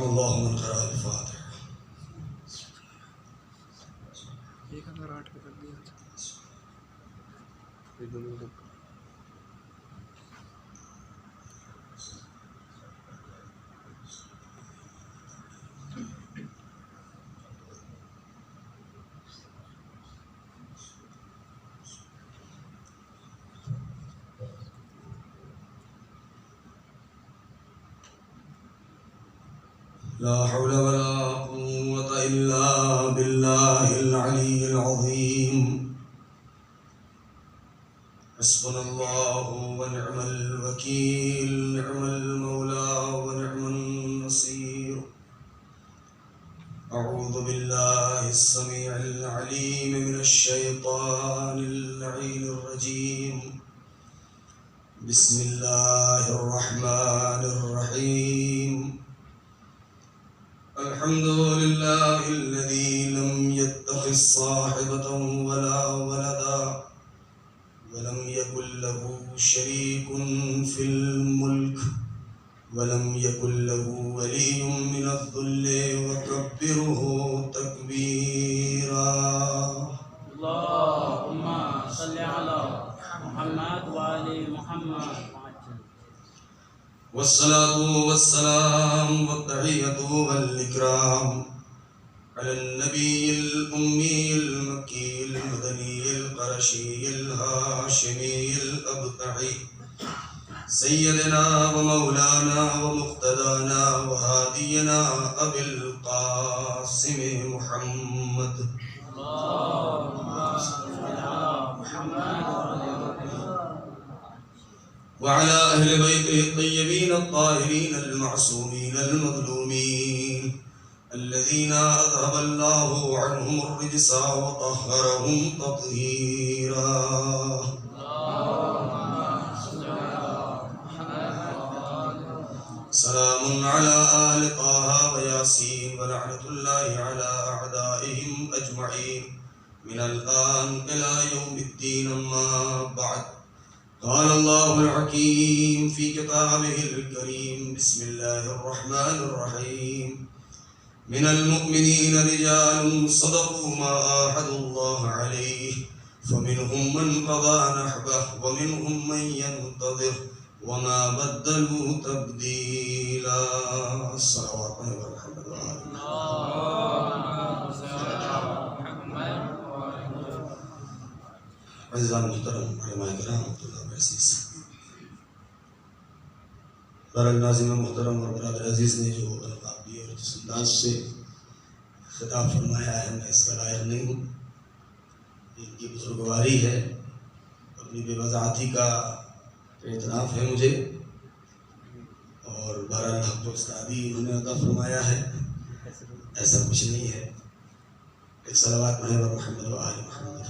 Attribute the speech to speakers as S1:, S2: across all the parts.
S1: الله من قرأ الفاتحة. لا حول ولا قوة إلا بالله العلي العظيم. حسبنا الله ونعم الوكيل، نعم المولى ونعم النصير. أعوذ بالله السميع العليم من الشيطان اللعين الرجيم. بسم الله الرحمن الرحيم. الحمد لله الذي لم يتخذ صاحبة ولا ولدا ولم يكن له شريك في الملك ولم يكن له ولي من الذل وكبره تكبيرا.
S2: اللهم صل على محمد وآل محمد.
S1: والصلاة والسلام والتحية والإكرام على النبي الأمي المكي المدني القرشي الهاشمي الأبطحي سيدنا ومولانا ومقتدانا وهادينا أبي القاسم محمد.
S2: اللهم صل على محمد
S1: وعلى أهل بيته الطيبين الطاهرين المعصومين المظلومين الذين أذهب الله عنهم الرجس وطهرهم تطهيرا. سلام على آل طه وياسين ولعنة الله على أعدائهم أجمعين من الآن إلى يوم الدين. أما بعد، قال الله الحكيم في كتابه الكريم. بسم الله الرحمن الرحيم. من المؤمنين رجال صدقوا ما عاهدوا الله عليه فمنهم من قضى نحبه ومنهم من ينتظر وما بدلوا تبديلا. صلوات محمد وآله. عزیزان محترم علماء کرام عبداللہ عزیز، بہرحال ناظرین محترم اور برادر عزیز نے جو القاب دیے اور جس انداز سے خطاب فرمایا ہے، میں اس کا لائق نہیں ہوں. ان کی بزرگواری ہے، اپنی بے وضاحتی کا اعتراف ہے مجھے، اور بہرحال حق و استادی انہوں نے عطا فرمایا ہے، ایسا کچھ نہیں ہے. ایک صلوات پڑھیں بر محمد و آل محمد.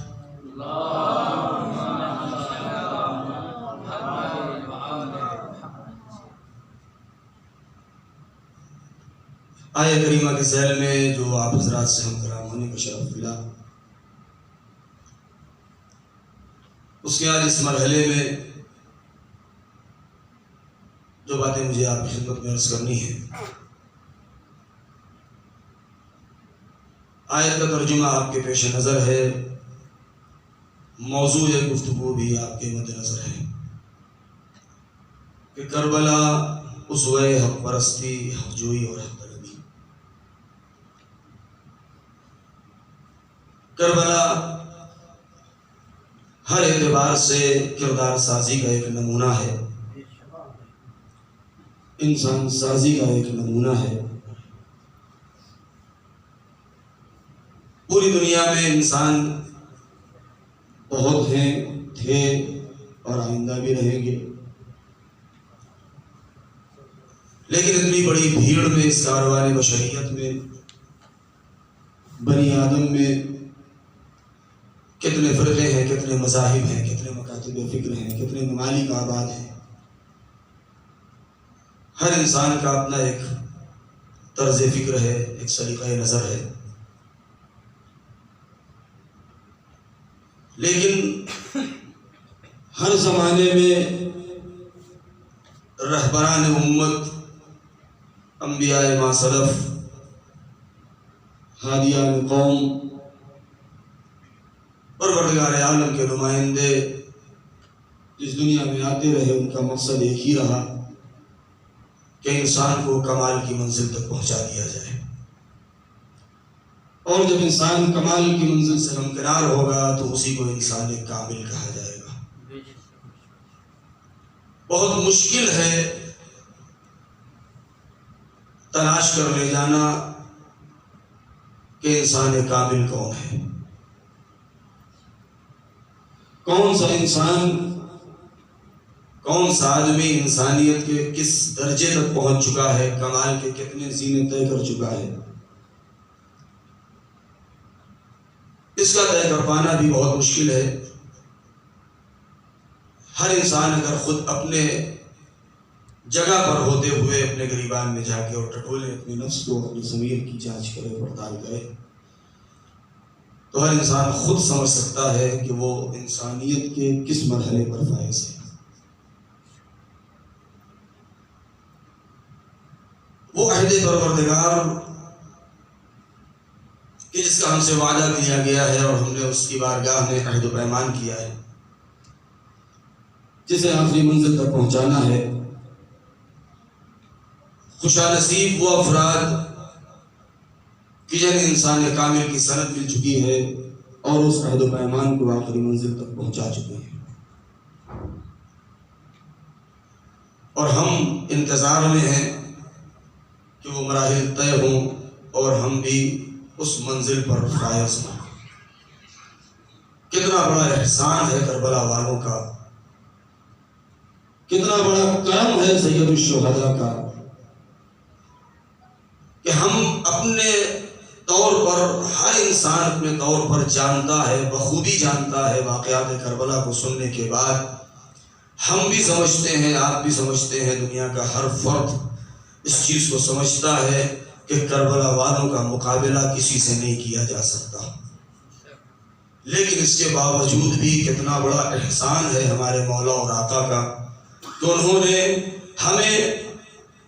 S1: آیہ کریمہ کے ذیل میں جو آپ حضرات سے ہم کلام ہونے کا شرف ملا، اس کے آج اس مرحلے میں جو باتیں مجھے آپ کی خدمت میں عرض کرنی ہیں، آیت کا ترجمہ آپ کے پیش نظر ہے، موضوع گفتگو بھی آپ کے مد نظر ہے کہ کربلا اسوہ حق پرستی، حق جوئی اور حق طلبی. کربلا ہر اعتبار سے کردار سازی کا ایک نمونہ ہے، انسان سازی کا ایک نمونہ ہے. پوری دنیا میں انسان بہت ہیں، تھے اور آئندہ بھی رہیں گے، لیکن اتنی بڑی بھیڑ میں، اس کاروان بشریت میں، بنی آدم میں کتنے فرقے ہیں، کتنے مذاہب ہیں، کتنے مکاتب فکر ہیں، کتنے ممالک آباد ہیں. ہر انسان کا اپنا ایک طرز فکر ہے، ایک سلیقہ نظر ہے، لیکن ہر زمانے میں رہبران امت انبیاء ما سلف، ہادیان قوم، پروردگار عالم کے نمائندے جس دنیا میں آتے رہے، ان کا مقصد ایک ہی رہا کہ انسان کو کمال کی منزل تک پہنچا دیا جائے، اور جب انسان کمال کی منزل سے ہمکنار ہوگا تو اسی کو انسان کامل کہا جائے گا۔ بہت مشکل ہے تلاش کر لے جانا کہ انسان کامل کون ہے، کون سا انسان، کون سا آدمی انسانیت کے کس درجے تک پہنچ چکا ہے، کمال کے کتنے زینے طے کر چکا ہے، اس کا طے کر پانا بھی بہت مشکل ہے۔ ہر انسان اگر خود اپنے جگہ پر ہوتے ہوئے اپنے گریبان میں جا کے اور ٹٹولے اپنے نفس کو، اپنی ضمیر کی جانچ کرے، پڑتال کرے، تو ہر انسان خود سمجھ سکتا ہے کہ وہ انسانیت کے کس مرحلے پر فائز ہے۔ وہ عہد پروردگار کہ جس کا ہم سے وعدہ کیا گیا ہے اور ہم نے اس کی بارگاہ میں عہد و پیمان کیا ہے، جسے آخری منزل تک پہنچانا ہے۔ خوشا نصیب وہ افراد کہ جنہیں انسان کامل کی سند مل چکی ہے اور اس عہد و پیمان کو آخری منزل تک پہنچا چکے ہیں، اور ہم انتظار میں ہیں کہ وہ مراحل طے ہوں اور ہم بھی اس منزل پر فائز ہوں۔ کتنا بڑا احسان ہے کربلا والوں کا، کتنا بڑا کرم ہے سید الشہداء کا کہ ہم اپنے طور پر، ہر انسان اپنے طور پر جانتا ہے، بخوبی جانتا ہے واقعات کربلا کو سننے کے بعد۔ ہم بھی سمجھتے ہیں، آپ بھی سمجھتے ہیں، دنیا کا ہر فرد اس چیز کو سمجھتا ہے کہ کربلا والوں کا مقابلہ کسی سے نہیں کیا جا سکتا، لیکن اس کے باوجود بھی کتنا بڑا احسان ہے ہمارے مولا اور آقا کا کہ انہوں نے ہمیں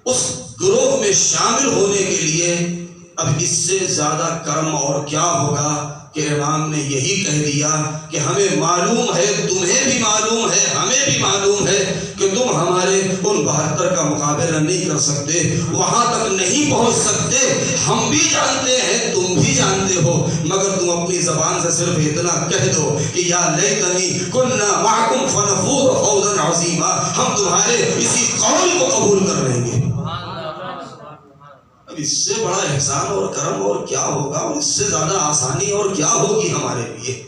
S1: اس گروہ میں شامل ہونے کے لیے، اب اس سے زیادہ کرم اور کیا ہوگا کہ امام نے یہی کہہ دیا کہ ہمیں معلوم ہے، تمہیں بھی معلوم ہے، ہمیں بھی معلوم ہے کہ تم ہمارے ان 72 کا مقابلہ نہیں کر سکتے، وہاں تک نہیں پہنچ سکتے، ہم بھی جانتے ہیں، تم بھی جانتے ہو، مگر تم اپنی زبان سے صرف اتنا کہہ دو کہ یا لیتنی کننا معکم فنفوز فوزا عظیما، ہم تمہارے اسی قول کو قبول کر لیں گے۔ اب اس سے بڑا احسان اور کرم اور کیا ہوگا، اور اس سے زیادہ آسانی اور کیا ہوگی ہمارے لیے۔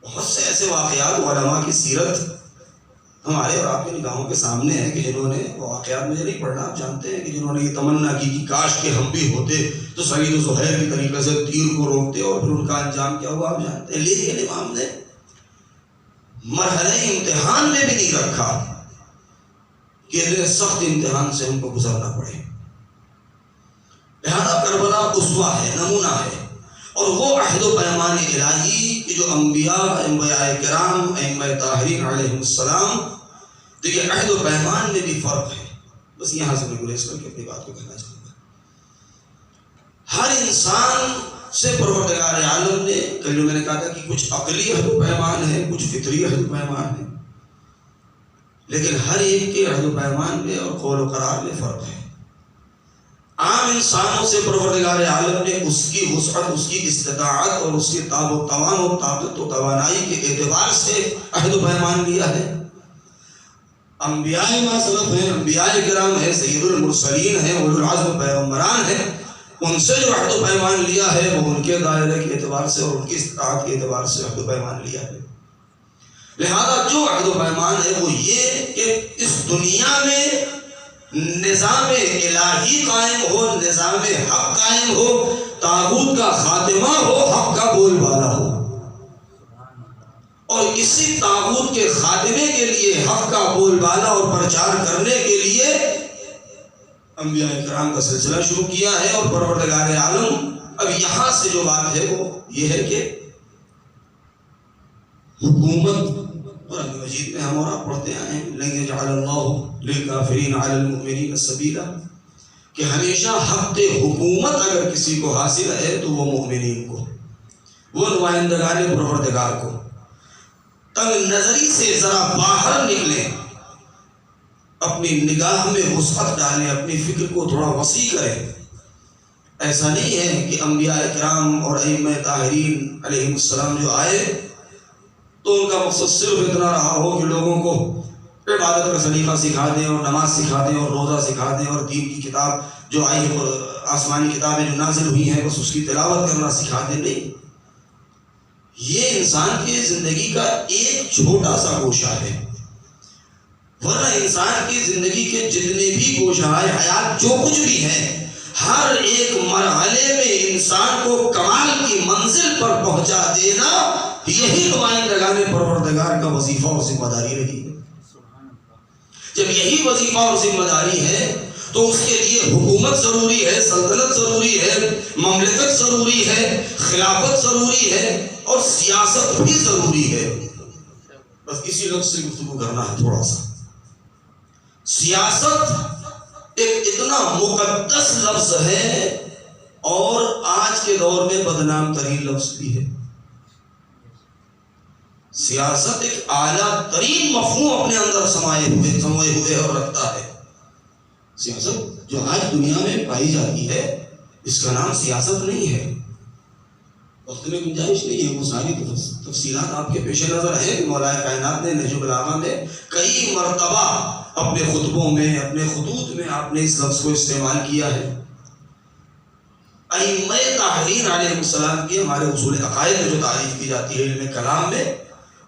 S1: بہت سے ایسے واقعات علماء کی سیرت ہمارے اور آپ کی نگاہوں کے سامنے ہیں کہ جنہوں نے، وہ واقعات مجھے نہیں پڑھنا، آپ جانتے ہیں کہ جنہوں نے یہ تمنا کی کہ کاش کہ ہم بھی ہوتے تو سعید و زہیر کی طریقے سے تیر کو روکتے، اور پھر ان کا انجام کیا ہوا آپ جانتے ہیں۔ لیکن امام نے مرحلہ امتحان میں بھی نہیں رکھا کہ اتنے سخت امتحان سے ہم کو گزرنا پڑے۔ لہذا کربلا اسوہ ہے، نمونہ ہے، اور وہ عہد و پیمان الہی کہ جو انبیاء کرام، ائمہ طاہرین علیہ السلام، تو یہ عہد و پیمان میں بھی فرق ہے۔ بس یہاں سے میں گریز کر کے اپنی بات کو کہنا چاہوں گا۔ ہر انسان سے پروردگار عالم نے، کل جو میں نے کہا تھا کہ کچھ عقلی عہد و پیمان ہے، کچھ فطری عہد و پیمان ہے، لیکن ہر ایک کے عہد و پیمان میں اور قول و قرار میں فرق ہے۔ عام انسانوں سے پروردگار عالم نے اس کی وسعت، اس کی استطاعت اور اس کی تاب و توان و طاقت و توانائی کے اعتبار سے عہد و پیمان لیا ہے۔ انبیاء ما سلف ہیں، انبیاء کرام ہیں، سید المرسلین ہیں، اولو العزم پیغمبران ہیں، ان سے جو عہد و پیمان لیا ہے وہ ان کے دائرے کے اعتبار سے اور ان کی استطاعت کے اعتبار سے عہد و پیمان لیا ہے۔ لہذا جو عہد و پیمان ہے وہ یہ کہ اس دنیا میں نظام الہی قائم ہو، نظام حق قائم ہو، طاغوت کا خاتمہ ہو، حق کا بول بالا ہو، اور اسی طاغوت کے خاتمے کے لیے، حق کا بول بالا اور پرچار کرنے کے لیے انبیاء کرام کا سلسلہ شروع کیا ہے۔ اور پروردگار عالم اب یہاں سے جو بات ہے وہ یہ ہے کہ حکومت قرآن مجید میں ہم اور آپ پڑھتے آئے ہیں لن یجعل اللہ للکافرین علی المؤمنین سبیلا، کہ ہمیشہ حق حکومت اگر کسی کو حاصل ہے تو وہ مومنین کو، وہ نمائندگان پروردگار کو۔ تنگ نظری سے ذرا باہر نکلیں، اپنی نگاہ میں وسعت ڈالیں، اپنی فکر کو تھوڑا وسیع کریں۔ ایسا نہیں ہے کہ انبیاء کرام اور ائمہ طاہرین علیہ السلام جو آئے تو ان کا مقصد صرف اتنا رہا ہو کہ لوگوں کو عبادت کا سلیقہ سکھا دیں اور نماز سکھا دیں اور روزہ سکھا دیں اور دین کی کتاب جو آئی ہے، آسمانی کتابیں جو نازل ہوئی ہیں، بس اس کی تلاوت کرنا سکھا دیں۔ نہیں، یہ انسان کی زندگی کا ایک چھوٹا سا گوشہ ہے، ورنہ انسان کی زندگی کے جتنے بھی گوشہائے حیات جو کچھ بھی ہیں، ہر ایک مرحلے میں انسان کو کمال کی منزل پر پہنچا دینا یہی نمائندگان پروردگار کا وظیفہ اور ذمہ داری رہی ہے۔ جب یہی وظیفہ اور ذمہ داری ہے تو اس کے لیے حکومت ضروری ہے، سلطنت ضروری ہے، مملکت ضروری ہے، خلافت ضروری ہے اور سیاست بھی ضروری ہے۔ بس اسی لفظ سے گفتگو کرنا ہے تھوڑا سا۔ سیاست ایک اتنا مقدس لفظ ہے اور آج کے دور میں بدنام ترین لفظ بھی ہے۔ سیاست ایک اعلیٰ ترین مفہوم اپنے اندر سموئے ہوئے اور رکھتا ہے۔ سیاست جو آج دنیا میں پائی جاتی ہے اس کا نام سیاست نہیں ہے، وقت میں گنجائش نہیں ہے، وہ ساری تفصیلات آپ کے پیش نظر ہیں کہ مولا کائنات نے نہج البلاغہ میں کئی مرتبہ اپنے خطبوں میں، اپنے خطوط میں آپ نے اس لفظ کو استعمال کیا ہے۔ ائمہ طاہرین علیہ السلام کی ہمارے اصول عقائد میں جو تعریف کی جاتی ہے علم کلام میں،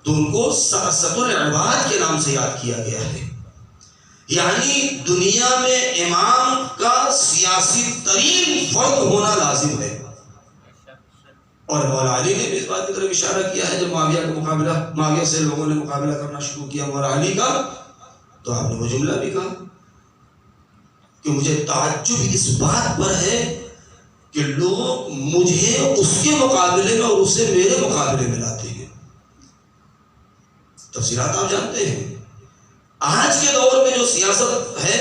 S1: تو ان کو سأسۃ العباد کے نام سے یاد کیا گیا ہے۔ یعنی دنیا میں امام کا سیاسی ترین فرد ہونا لازم ہے، اور مولا علی نے بھی اس بات کی طرف اشارہ کیا ہے۔ جب معاویہ سے لوگوں نے مقابلہ کرنا شروع کیا مولا علی کا، تو آپ نے وہ جملہ بھی کہا کہ مجھے تعجب اس بات پر ہے کہ لوگ مجھے اس کے مقابلے میں اور اسے میرے مقابلے میں لاتے ہیں۔ تفصیلات آپ جانتے ہیں۔ آج کے دور میں جو سیاست ہے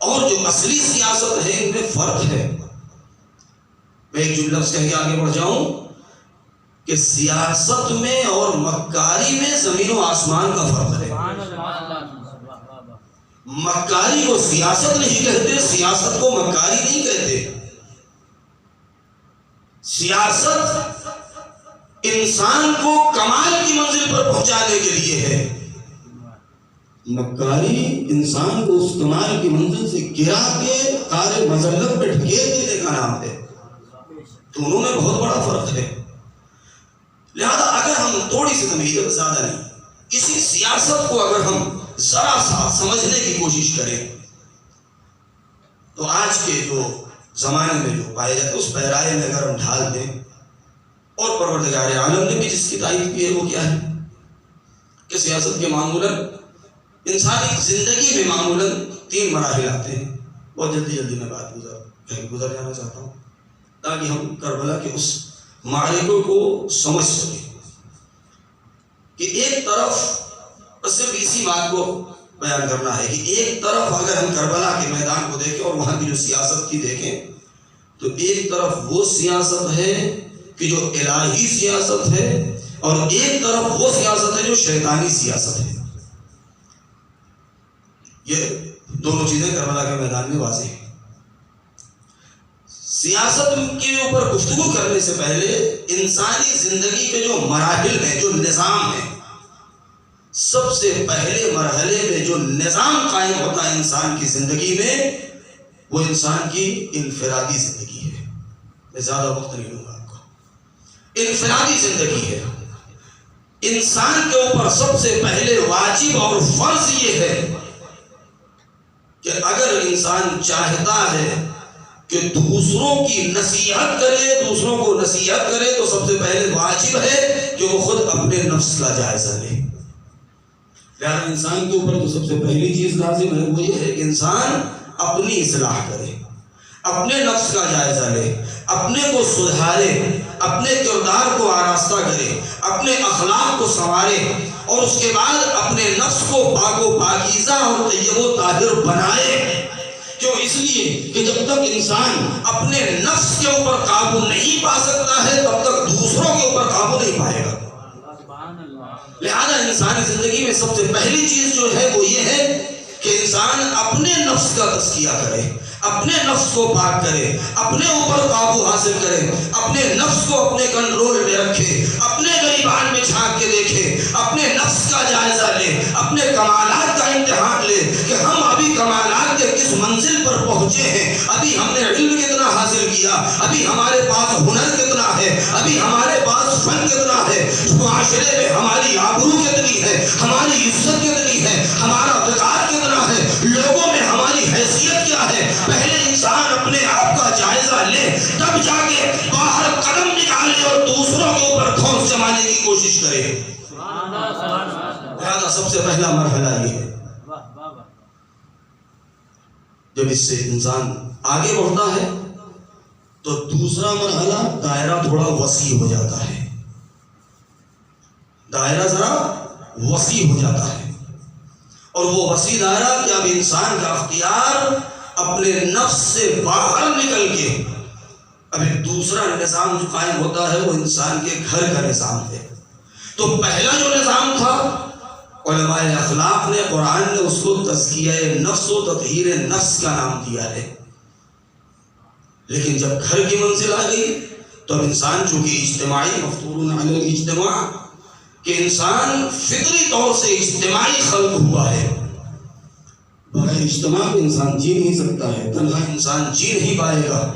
S1: اور جو اصلی سیاست ہے ان میں فرق ہے۔ میں ایک جملہ کہہ کے آگے بڑھ جاؤں کہ سیاست میں اور مکاری میں زمین و آسمان کا فرق ہے۔ مکاری کو سیاست نہیں کہتے، سیاست کو مکاری نہیں کہتے۔ سیاست انسان کو کمال کی منزل پر پہنچانے کے لیے ہے، مکاری انسان کو اس کمال کی منزل سے گرا کے قار مذلت پہ ڈھکیل دینے کا نام ہے۔ دونوں میں بہت بڑا فرق ہے۔ لہذا اگر ہم تھوڑی سی تمہید، زیادہ نہیں، اسی سیاست کو اگر ہم ذرا سا سمجھنے کی کوشش کریں تو آج کے جو زمانے میں جو پائے جاتے اس پیرائے میں اگر ہم ڈھال دیں، اور پروردگار عالم نے بھی جس کی تعریف کی ہے وہ کیا ہے کہ سیاست کے معمولاً انسانی زندگی میں معمولاً 3 مراحل آتے ہیں۔ بہت جلدی میں بات گزر جانا چاہتا ہوں تاکہ ہم کربلا کے اس معرکے کو سمجھ سکیں کہ ایک طرف صرف اسی بات کو بیان کرنا ہے کہ ایک طرف اگر ہم کربلا کے میدان کو دیکھیں اور وہاں کی جو سیاست کی دیکھیں تو ایک طرف وہ سیاست ہے کہ جو الہی سیاست ہے اور ایک طرف وہ سیاست ہے جو شیطانی سیاست ہے۔ یہ دونوں چیزیں کربلا کے میدان میں واضح ہیں۔ سیاست کے اوپر گفتگو کرنے سے پہلے انسانی زندگی کے جو مراحل ہیں، جو نظام ہیں، سب سے پہلے مرحلے میں جو نظام قائم ہوتا ہے انسان کی زندگی میں وہ انسان کی انفرادی زندگی ہے۔ میں زیادہ وقت نہیں لوں گا آپ کو۔ انفرادی زندگی ہے۔ انسان کے اوپر سب سے پہلے واجب اور فرض یہ ہے کہ اگر انسان چاہتا ہے کہ دوسروں کی نصیحت کرے، دوسروں کو نصیحت کرے، تو سب سے پہلے واجب ہے کہ وہ خود اپنے نفس کا جائزہ لے۔ لہذا انسان کے اوپر تو سب سے پہلی چیز لازم ہے وہ یہ ہے کہ انسان اپنی اصلاح کرے۔ اپنے نفس کا جائزہ لے، اپنے کو سدھارے، اپنے کردار کو آراستہ کرے، اپنے اخلاق کو سنوارے، اور اس کے بعد اپنے نفس کو پاک و پاکیزہ اور طیب و طاہر بنائے۔ کیوں؟ اس لیے کہ جب تک انسان اپنے نفس کے اوپر قابو نہیں پا سکتا ہے تب تک دوسروں کے اوپر قابو نہیں پائے گا۔ لہذا انسانی زندگی میں سب سے پہلی چیز جو ہے وہ یہ ہے کہ انسان اپنے نفس کا تزکیہ کرے، اپنے نفس کو پاک کرے، اپنے اوپر قابو حاصل کرے، اپنے نفس کو اپنے کنٹرول میں رکھے، اپنے گریبان میں جھانک کے دیکھے، اپنے نفس کا جائزہ لے، اپنے کمالات کا امتحان لے کہ ہم ابھی کمالات کے کس منزل پر پہنچے ہیں، ابھی ہم نے علم کتنا حاصل کیا، ابھی ہمارے پاس ہنر کتنا ہے، ابھی ہمارے پاس فن کتنا ہے، معاشرے میں ہماری آبرو کتنی ہے، ہماری عزت کتنی ہے، ہمارا وقار کتنا ہے، لوگوں میں ہماری حیثیت کیا ہے۔ پہلے انسان اپنے آپ کا جائزہ لے، تب جا کے باہر قدم نکالے اور دوسروں کے اوپر کھونس جمانے کی کوشش کرے۔ لہذا سب سے پہلا مرحلہ یہ ہے۔ جب اس سے انسان آگے بڑھتا ہے تو دوسرا مرحلہ دائرہ تھوڑا وسیع ہو جاتا ہے، دائرہ ذرا وسیع ہو جاتا ہے، اور وہ وسیع دائرہ کہ اب انسان کا اختیار اپنے نفس سے باہر نکل کے اب ایک دوسرا نظام جو قائم ہوتا ہے وہ انسان کے گھر کا نظام ہے۔ تو پہلا جو نظام تھا علماء اخلاق نے، قرآن نے اس کو تزکیہ نفس و تطہیر نفس کا نام دیا ہے۔ لیکن جب گھر کی منزل آ گئی تو اب انسان چونکہ اجتماعی مفطور علی الاجتماع کہ انسان فطری طور سے اجتماعی خلق ہوا ہے، بغیر اجتماع کے انسان جی نہیں سکتا ہے، تنہا انسان جی نہیں پائے گا۔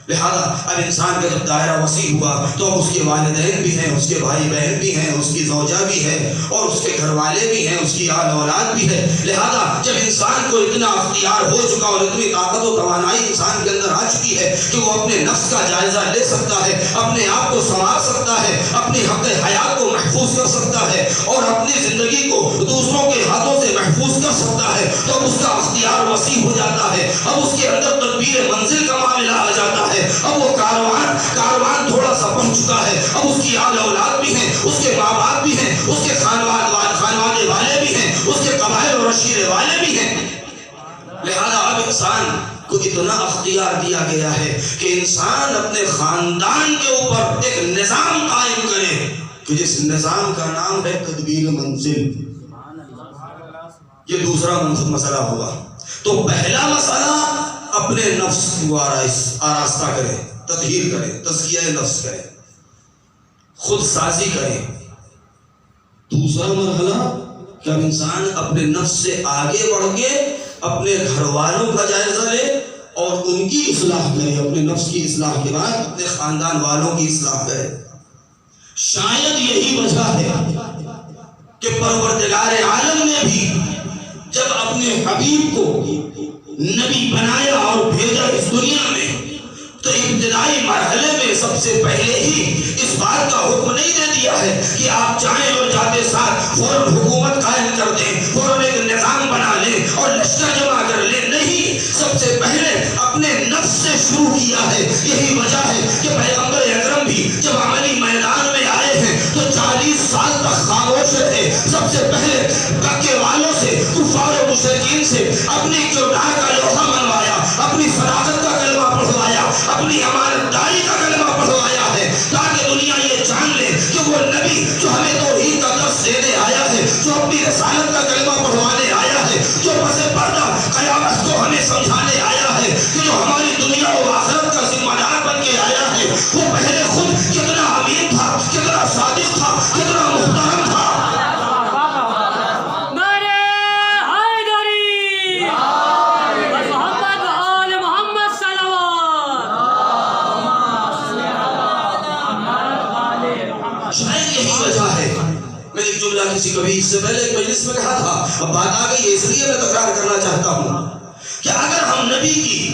S1: لہذا اب انسان کا جب دائرہ وسیع ہوا تو اب اس کے والدین بھی ہیں، اس کے بھائی بہن بھی ہیں، اس کی زوجہ بھی ہے، اور اس کے گھر والے بھی ہیں، اس کی آل اولاد بھی ہے۔ لہذا جب انسان کو اتنا اختیار ہو چکا اور اتنی طاقت و توانائی انسان کے اندر آ چکی ہے کہ وہ اپنے نفس کا جائزہ لے سکتا ہے، اپنے آپ کو سنوار سکتا ہے، اپنی حق حیات کو محفوظ کر سکتا ہے، اور اپنی زندگی کو دوسروں کے ہاتھوں سے محفوظ کر سکتا ہے، تو اب اس کا اختیار وسیع ہو جاتا ہے۔ اب اس کے اندر تدبیر منزل کا معاملہ آ جاتا ہے۔ اب وہ کاروان تھوڑا سا پہنچ چکا ہے، اب اس کی آل اولاد بھی ہیں، اس کے ماں باپ بھی ہیں، اس کے خانوانے والے بھی ہیں، اس کے قبائل اور عشیرے والے بھی ہیں۔ لہذا اب انسان کو اتنا اختیار دیا گیا ہے کہ انسان اپنے خاندان کے اوپر ایک نظام قائم کرے کہ جس نظام کا نام ہے تدبیر منزل۔ یہ دوسرا مسئلہ ہوا۔ تو پہلا مسئلہ اپنے نفس کو آراستہ کرے، تطہیر کرے، تزکیہ نفس کرے، خود سازی کرے۔ دوسرا مرحلہ کہ اب انسان اپنے نفس سے آگے بڑھ کے اپنے گھر والوں کا جائزہ لے اور ان کی اصلاح کرے، اپنے نفس کی اصلاح کے بعد اپنے خاندان والوں کی اصلاح کرے۔ شاید یہی وجہ ہے کہ پروردگار عالم نے بھی جب اپنے حبیب کو نبی بنایا اور بھیجا اس دنیا میں تو ابتدائی مرحلے میں سب سے پہلے ہی اس بات کا حکم نہیں دے دیا ہے کہ آپ جائیں اور جاتے ساتھ فوراً حکومت قائم کر دیں، فوراً ایک نظام بنا لیں اور لشکر جمع کر لیں۔ نہیں، سب سے پہلے اپنے نفس سے شروع کیا ہے۔ یہی وجہ ہے کہ پیغمبر اکرم بھی جب عملی میدان میں آئے ہیں تو 40 سال تک خاموش رہے۔ سب سے پہلے مکے والوں سے، کفار و مشرکین سے اپنی کردار کا لوہا منوایا، اپنی صداقت کا کلمہ پڑھوایا، اپنی امانت داری کا کلمہ پڑھوایا ہے، تاکہ دنیا یہ جان لے کہ وہ نبی جو ہمیں توحید کا درس دینے آیا ہے، جو اپنی رسالت کا کلمہ پڑھوانے آیا ہے، جو پس پردہ قیامت کو ہمیں سمجھانے آیا ہے، کہ جو ہماری دنیا و آخرت کا ذمہ دار بن کے آیا ہے، وہ پہلے خود کتنا امین تھا، کتنا صادق تھا، کتنا محترم تھا۔ کسی کبھی اس سے پہلے ایک مجلس میں کہا تھا، اب بات آ گئی ہے اس لیے میں تکرار کرنا چاہتا ہوں کہ اگر ہم نبی کی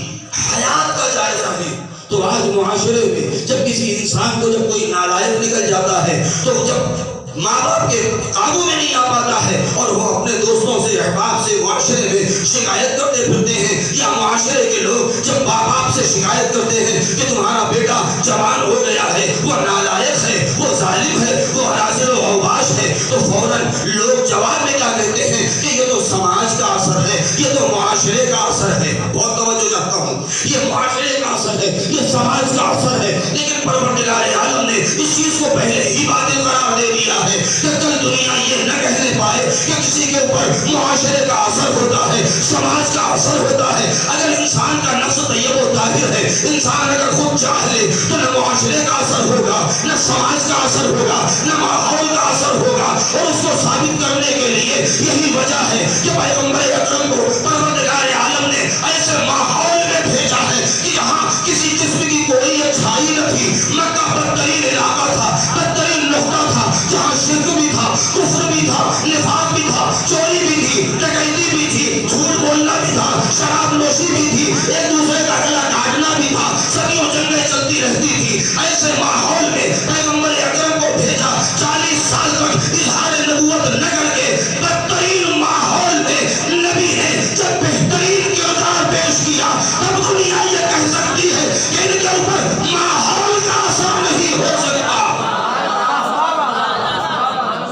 S1: حیات کا جائزہ لیں تو آج معاشرے میں جب کسی انسان کو جب کوئی نالائق نکل جاتا ہے تو جب ماں باپ کے قابو میں نہیں آ پاتا ہے اور وہ اپنے دوستوں سے، احباب سے معاشرے میں شکایت کرتے پھرتے ہیں، یا معاشرے کے لوگ جب ماں باپ سے شکایت کرتے ہیں کہ تمہارا بیٹا جوان ہو گیا ہے، وہ نالائق ہے، وہ ظالم ہے، وہ حاضر و اوباش ہے، تو فوراً لوگ جواب میں کیا کہتے ہیں کہ یہ تو سماج کا اثر ہے، یہ تو معاشرے کا اثر ہے۔ بہت توجہ چاہتا ہوں، یہ معاشرے کا اثر ہے، یہ سماج کا اثر ہے، لیکن پروردگار عالم نے اس چیز کو پہلے ہی باطل قرار دے دیا ہے کہ کل دنیا یہ نہ کہنے پائے کہ کسی کے اوپر معاشرے کا اثر ہوتا ہے، سماج کا اثر ہوتا ہے۔ اگر انسان کا نفس طیب و طاہر ہے، انسان اگر خود چاہ لے تو نہ معاشرے کا اثر ہوگا، نہ سماج کا اثر ہوگا، نہ ماحول کا اثر ہوگا۔ اور اس کو ثابت کرنے کے لیے یہی وجہ ہے کہ پیغمبر اکرم کو پروردگار عالم نے ایسے ماحول میں بھیجا ہے کہ یہاں کسی قسم کی کوئی اچھائی نہ تھی۔ مکہ بدترین علاقہ تھا، بدترین نقطہ تھا، جہاں شرک بھی تھا، کفر بھی تھا، نفاق بھی تھا، چوری بھی تھی، ڈکیتی بھی تھی، جھوٹ بولنا بھی تھا، شراب نوشی بھی تھی، ایک دوسرے کا گلا کاٹنا بھی تھا، صدیوں جنگیں چلتی رہتی تھی۔ ایسے ماحول میں پیغمبر اکرم کو بھیجا، 40 سال تک اظہار نبوت نہ کر کے بدترین ماحول میں نبی نے جب بہترین کردار پیش کیا، تب دنیا یہ کہہ سکتی ہے کہ ان کے اوپر ماحول کا اثر نہیں ہو سکتا۔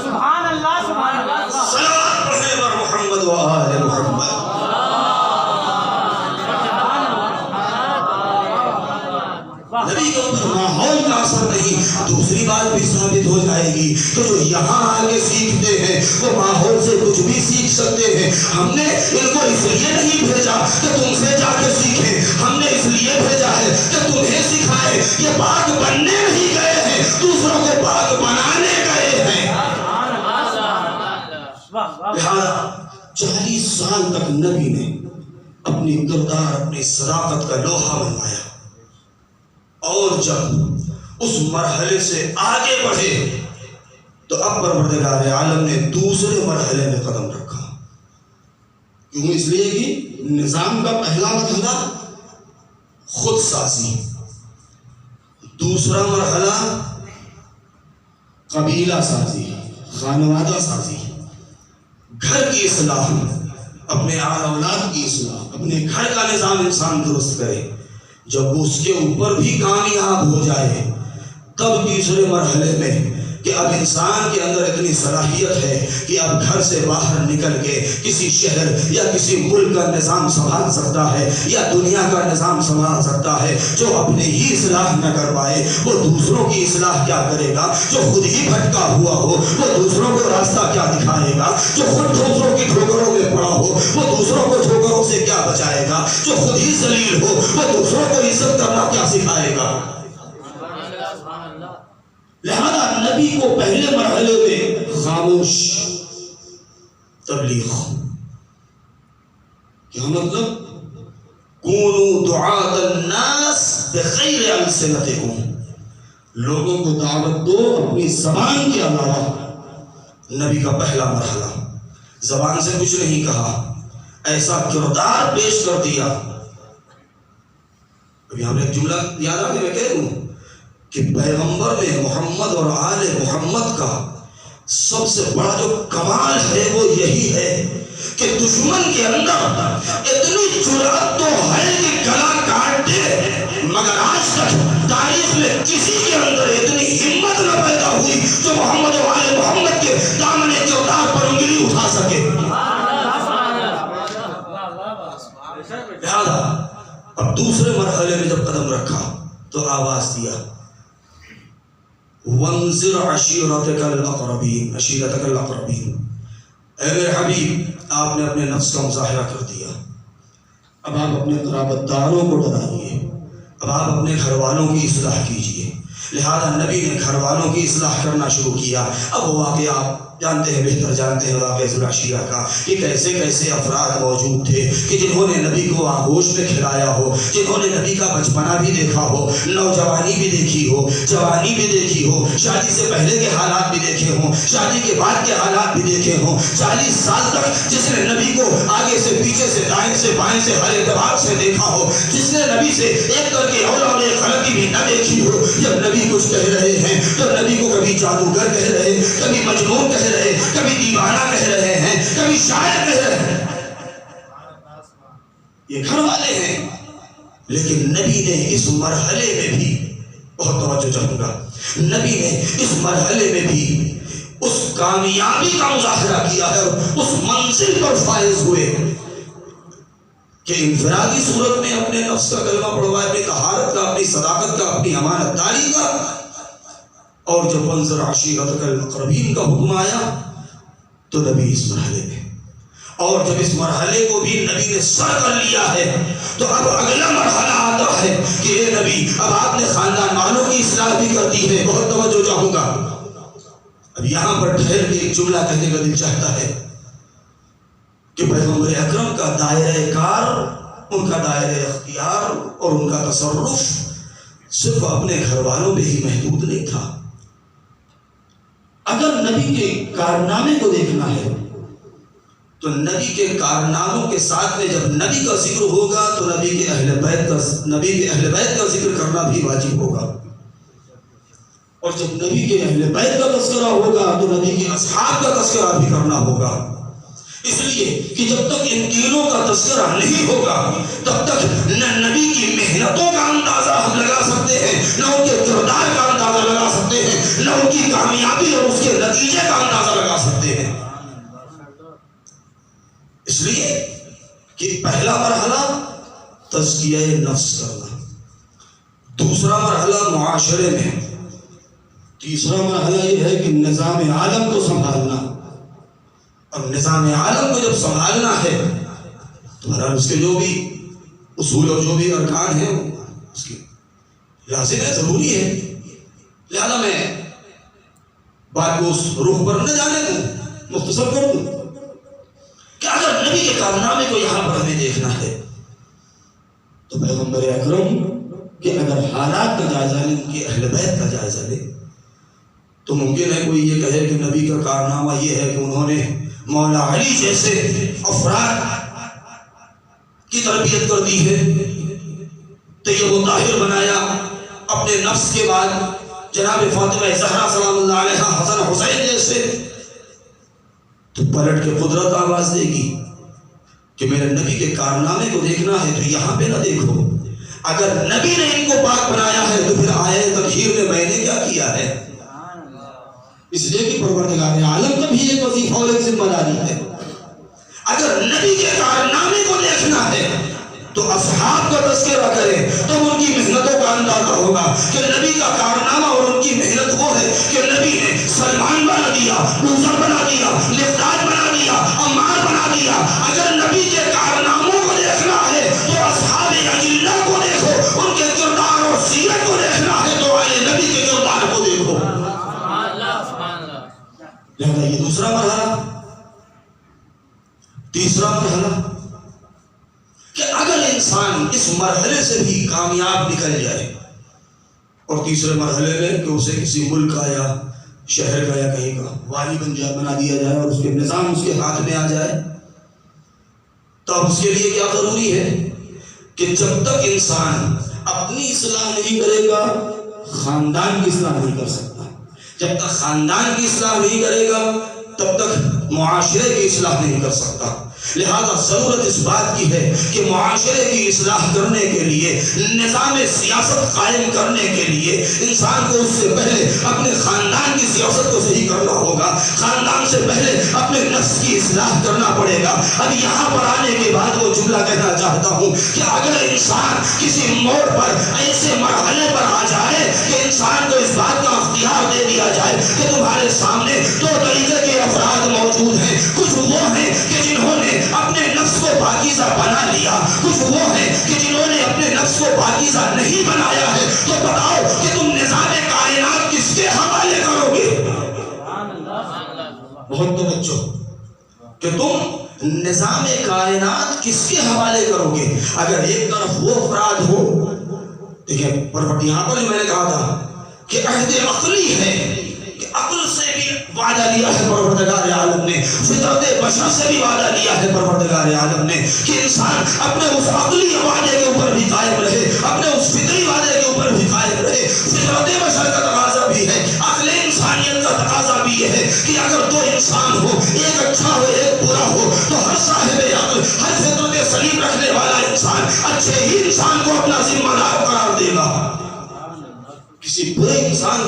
S2: سبحان اللہ، سبحان اللہ۔
S1: صلوات پڑھیں بر محمد و آل محمد۔ نبی کے اوپر ماحول کا اثر نہیں۔ دوسری بات بھی ثابت ہو جائے گی کہ جو یہاں آگے سیکھتے ہیں وہ ماحول سے کچھ بھی سیکھ سکتے ہیں۔ ہم نے ان کو اس لیے نہیں بھیجا کہ تم سے جا کے سیکھیں، ہم نے اس لیے بھیجا ہے کہ تمہیں سکھائے۔ یہ پاک بننے نہیں گئے ہیں، دوسروں کو پاک بنانے گئے ہیں۔ لہذا 40 سال تک نبی نے اپنی کردار، اپنی صداقت کا لوہا بنوایا، اور جب اس مرحلے سے آگے بڑھے تو اب پروردگار عالم نے دوسرے مرحلے میں قدم رکھا۔ کیوں؟ اس لیے کہ نظام کا پہلا مرحلہ خود سازی، دوسرا مرحلہ قبیلہ سازی، خانوادہ سازی، گھر کی اصلاح، اپنے آل اولاد کی اصلاح، اپنے گھر کا نظام انسان درست کرے۔ جب وہ اس کے اوپر بھی کامیاب ہو جائے تب تیسرے مرحلے میں کہ اب انسان کے اندر اتنی صلاحیت ہے کہ اب گھر سے باہر نکل کے کسی شہر یا کسی ملک کا نظام سنبھال سکتا ہے یا دنیا کا نظام سنبھال سکتا ہے۔ جو اپنے ہی اصلاح نہ کر پائے وہ دوسروں کی اصلاح کیا کرے گا؟ جو خود ہی بھٹکا ہوا ہو وہ دوسروں کو راستہ کیا دکھائے گا؟ جو خود دوسروں کی ٹھوکروں میں پڑا ہو وہ دوسروں کو ٹھوکروں سے کیا بچائے گا؟ جو خود ہی ذلیل ہو وہ دوسروں کو عزت کرنا کیا سکھائے گا؟ لہذا نبی کو پہلے مرحلے میں خاموش تبلیغ، کیا مطلب؟ کونوا دعاة الناس بغیر السنتکم، لوگوں کو دعوت دو اپنی زبان کے علاوہ۔ نبی کا پہلا مرحلہ، زبان سے کچھ نہیں کہا، ایسا کردار پیش کر دیا۔ ابھی ہم نے ایک جملہ یاد آ کے میں کہہ دوں کہ پیغمبر میں محمد اور آل محمد کا سب سے بڑا جو کمال ہے وہ یہی ہے کہ دشمن کے اندر اتنی جرأت تو ہے کہ گلا کاٹ دے، مگر آج تک تاریخ میں کسی کے اندر اتنی ہمت نہ پیدا ہوئی جو محمد اور آل محمد کے دامن کردار پر انگلی اٹھا سکے۔ لہذا اب دوسرے مرحلے میں جب قدم رکھا تو آواز دیا، وَانذِرْ عَشِيرَتَكَ الْأَقْرَبِينَ، عشیرتک الاقربین۔ اے میرے حبیب، آپ نے اپنے نفس کا مظاہرہ کر دیا، اب آپ اپنے قرابت داروں کو ڈرائیے، اب آپ اپنے گھر والوں کی اصلاح کیجئے۔ لہذا نبی نے گھر والوں کی اصلاح کرنا شروع کیا۔ اب وہ واقعہ آپ جانتے ہیں، بہتر جانتے ہیں واقعہ ذو العشیرہ کا، کہ کیسے کیسے افراد موجود تھے کہ جنہوں نے نبی کو آغوش میں کھلایا ہو، جنہوں نے نبی کا بچپنا بھی دیکھا ہو، نوجوانی بھی دیکھی ہو، جوانی بھی دیکھی ہو، شادی سے پہلے کے حالات بھی دیکھے ہوں، شادی کے بعد کے حالات بھی دیکھے ہوں۔ 40 سال تک جس نے نبی کو آگے سے پیچھے سے دائیں سے بائیں سے ہر اعتبار سے دیکھا ہو، جس نے نبی سے ایک کر کے اور ایک غلطی بھی نہ دیکھی ہو، جب نبی کچھ کہہ رہے ہیں تو نبی کو کبھی جادوگر کہہ رہے، کبھی مجنون کہہ رہے، کبھی دیوانہ کہہ رہے ہیں، کبھی شاعر کہہ رہے ہیں۔ یہ گھر والے ہیں، لیکن نبی نے اس مرحلے میں بھی، بہت توجہ چاہوں گا، نبی نے اس مرحلے میں بھی اس کامیابی کا مظاہرہ کیا ہے اور اس منزل پر فائز ہوئے کہ انفرادی صورت میں اپنے نفس کا کلمہ پڑھوائے، اپنی طہارت کا، اپنی صداقت کا، اپنی امانت داری کا، اور جب وانذر عشیرتک الاقربین کا حکم آیا تو نبی اس مرحلے میں، اور جب اس مرحلے کو بھی نبی نے سر کر لیا ہے تو اب اگلا مرحلہ آتا ہے کہ اے نبی اب آپ نے خاندان والوں کی اصلاح بھی کر دی ہے۔ بہت توجہ چاہوں گا، اب یہاں پر ٹھہر کے ایک جملہ کہنے کا دل چاہتا ہے کہ پیغمبر اکرم کا دائرہ کار، ان کا دائرہ اختیار اور ان کا تصرف صرف اپنے گھر والوں پہ ہی محدود نہیں تھا۔ اگر نبی کے کارنامے کو دیکھنا ہے تو نبی کے کارناموں کے ساتھ میں جب نبی کا ذکر ہوگا تو نبی کے اہل بیت کا ذکر کرنا بھی واجب ہوگا، اور جب نبی کے اہل بیت کا تذکرہ ہوگا تو نبی کے اصحاب کا تذکرہ بھی کرنا ہوگا، اس لیے کہ جب تک ان تینوں کا تذکرہ نہیں ہوگا تب تک نہ نبی کی محنتوں کا اندازہ ہم لگا سکتے ہیں، نہ ان کے کردار کا اندازہ لگا سکتے ہیں، نہ ان کی کامیابی اور اس کے نتیجے کا اندازہ لگا سکتے ہیں۔ اس لیے کہ پہلا مرحلہ تزکیہ نفس کرنا، دوسرا مرحلہ معاشرے میں، تیسرا مرحلہ یہ ہے کہ نظام عالم کو سنبھالنا، اور نظام عالم کو جب سنبھالنا ہے تو بہرحال اس کے جو بھی اصول اور جو بھی ارکان ہیں اس کی لازم ہے، ضروری ہے، لہذا میں بات کو اس رخ پر نہ جانے دوں، مختصر کر دوں کہ اگر نبی کے کارنامے کو یہاں پر ہمیں دیکھنا ہے تو پیغمبر اکرم کہ اگر حالات کا جائزہ لیں، ان کے اہل بیت کا جائزہ لیں تو ممکن ہے کوئی یہ کہے کہ نبی کا کارنامہ یہ ہے کہ انہوں نے مولا علی جیسے افراد کی تربیت کر دی ہے، طیب و طاہر بنایا، اپنے نفس کے بعد جناب فاطمہ زہرا سلام اللہ علیہا، حسن حسین جیسے، تو پلٹ کے قدرت آواز دے گی کہ میرے نبی کے کارنامے کو دیکھنا ہے تو یہاں پہ نہ دیکھو، اگر نبی نے ان کو پاک بنایا ہے تو پھر آیت تطہیر میں میں نے کیا کیا ہے؟ اس لیے کہ پروردگار عالم کا بھی ایک وظیفہ اور ایک ذمہ داری ہے۔ اگر نبی کے کارنامے کو دیکھنا ہے تو اصحاب کا تذکرہ کریں تو ان کی محنتوں کا اندازہ ہوگا کہ نبی کا کارنامہ اور ان کی محنت وہ ہے کہ نبی نے سلمان بنا دیا، موسیٰ بنا دیا، لقداد بنا دیا، عمار بنا دیا۔ اگر نبی کے کارناموں کو دیکھنا ہے تو اصحاب اجلہ کو دیکھو، ان کے کردار اور سیرت کو دیکھنا ہے تو آئے نبی کے کردار کو دیکھو۔ لہذا یہ دوسرا مرحلہ۔ تیسرا مرحلہ کہ اگر انسان اس مرحلے سے بھی کامیاب نکل جائے، اور تیسرے مرحلے میں کہ اسے کسی ملک کا یا شہر کا یا کہیں کا والی بنا دیا جائے اور اس کے نظام اس کے ہاتھ میں آ جائے، تو اس کے لیے کیا ضروری ہے کہ جب تک انسان اپنی اصلاح نہیں کرے گا خاندان کی اصلاح نہیں کر سکتا، جب تک خاندان کی اصلاح نہیں کرے گا تب تک معاشرے کی اصلاح نہیں کر سکتا۔ لہذا ضرورت اس بات کی ہے کہ معاشرے کی اصلاح کرنے کے لیے، نظام سیاست قائم کرنے کے لیے انسان کو اس سے پہلے اپنے خاندان کی سیاست کو صحیح کرنا ہوگا، خاندان سے پہلے اپنے نفس کی اصلاح کرنا پڑے گا۔ اب یہاں پر آنے کے بعد وہ جملہ کہنا چاہتا ہوں کہ اگر انسان کسی موڑ پر ایسے مرحلے پر آ جائے کہ انسان کو اس بات کا اختیار دے دیا جائے کہ تمہارے سامنے دو طریقے کے افراد موجود ہیں، کچھ وہ ہیں کہ جنہوں نے اپنے نفس کو پاکیزہ بنا لیا، کچھ وہ ہیں کہ جنہوں نے اپنے نفس کو پاکیزہ نہیں بنایا ہے، تو بتاؤ کہ تم نظام کائنات کس کے حوالے کرو گے؟ بہت توجہ کہ تم نظام کائنات کس کے حوالے کرو گے؟ اگر ایک طرف وہ افراد ہو، دیکھیں یہاں پر جو میں نے کہا تھا کہ عہد عقلی ہے، کہ عقل سے بھی وعدہ لیا ہے پروردگار عالم نے، فطرت بشر سے بھی وعدہ لیا ہے پروردگار عالم نے کہ انسان اپنے اس عقلی وعدے کے اوپر بھی قائم رہے، اپنے اس فطری وعدے کے اوپر بھی قائم رہے۔ فطرت بشر کا تقاضا بھی ہے، عقل انسانیت کا تقاضا بھی یہ ہے کہ اگر دو انسان ہو، ایک اچھا ہو ایک برا ہو، تو ہر صاحب عقل، ہر فطرت سلیم رکھنے والا انسان اچھے ہی انسان کو اپنا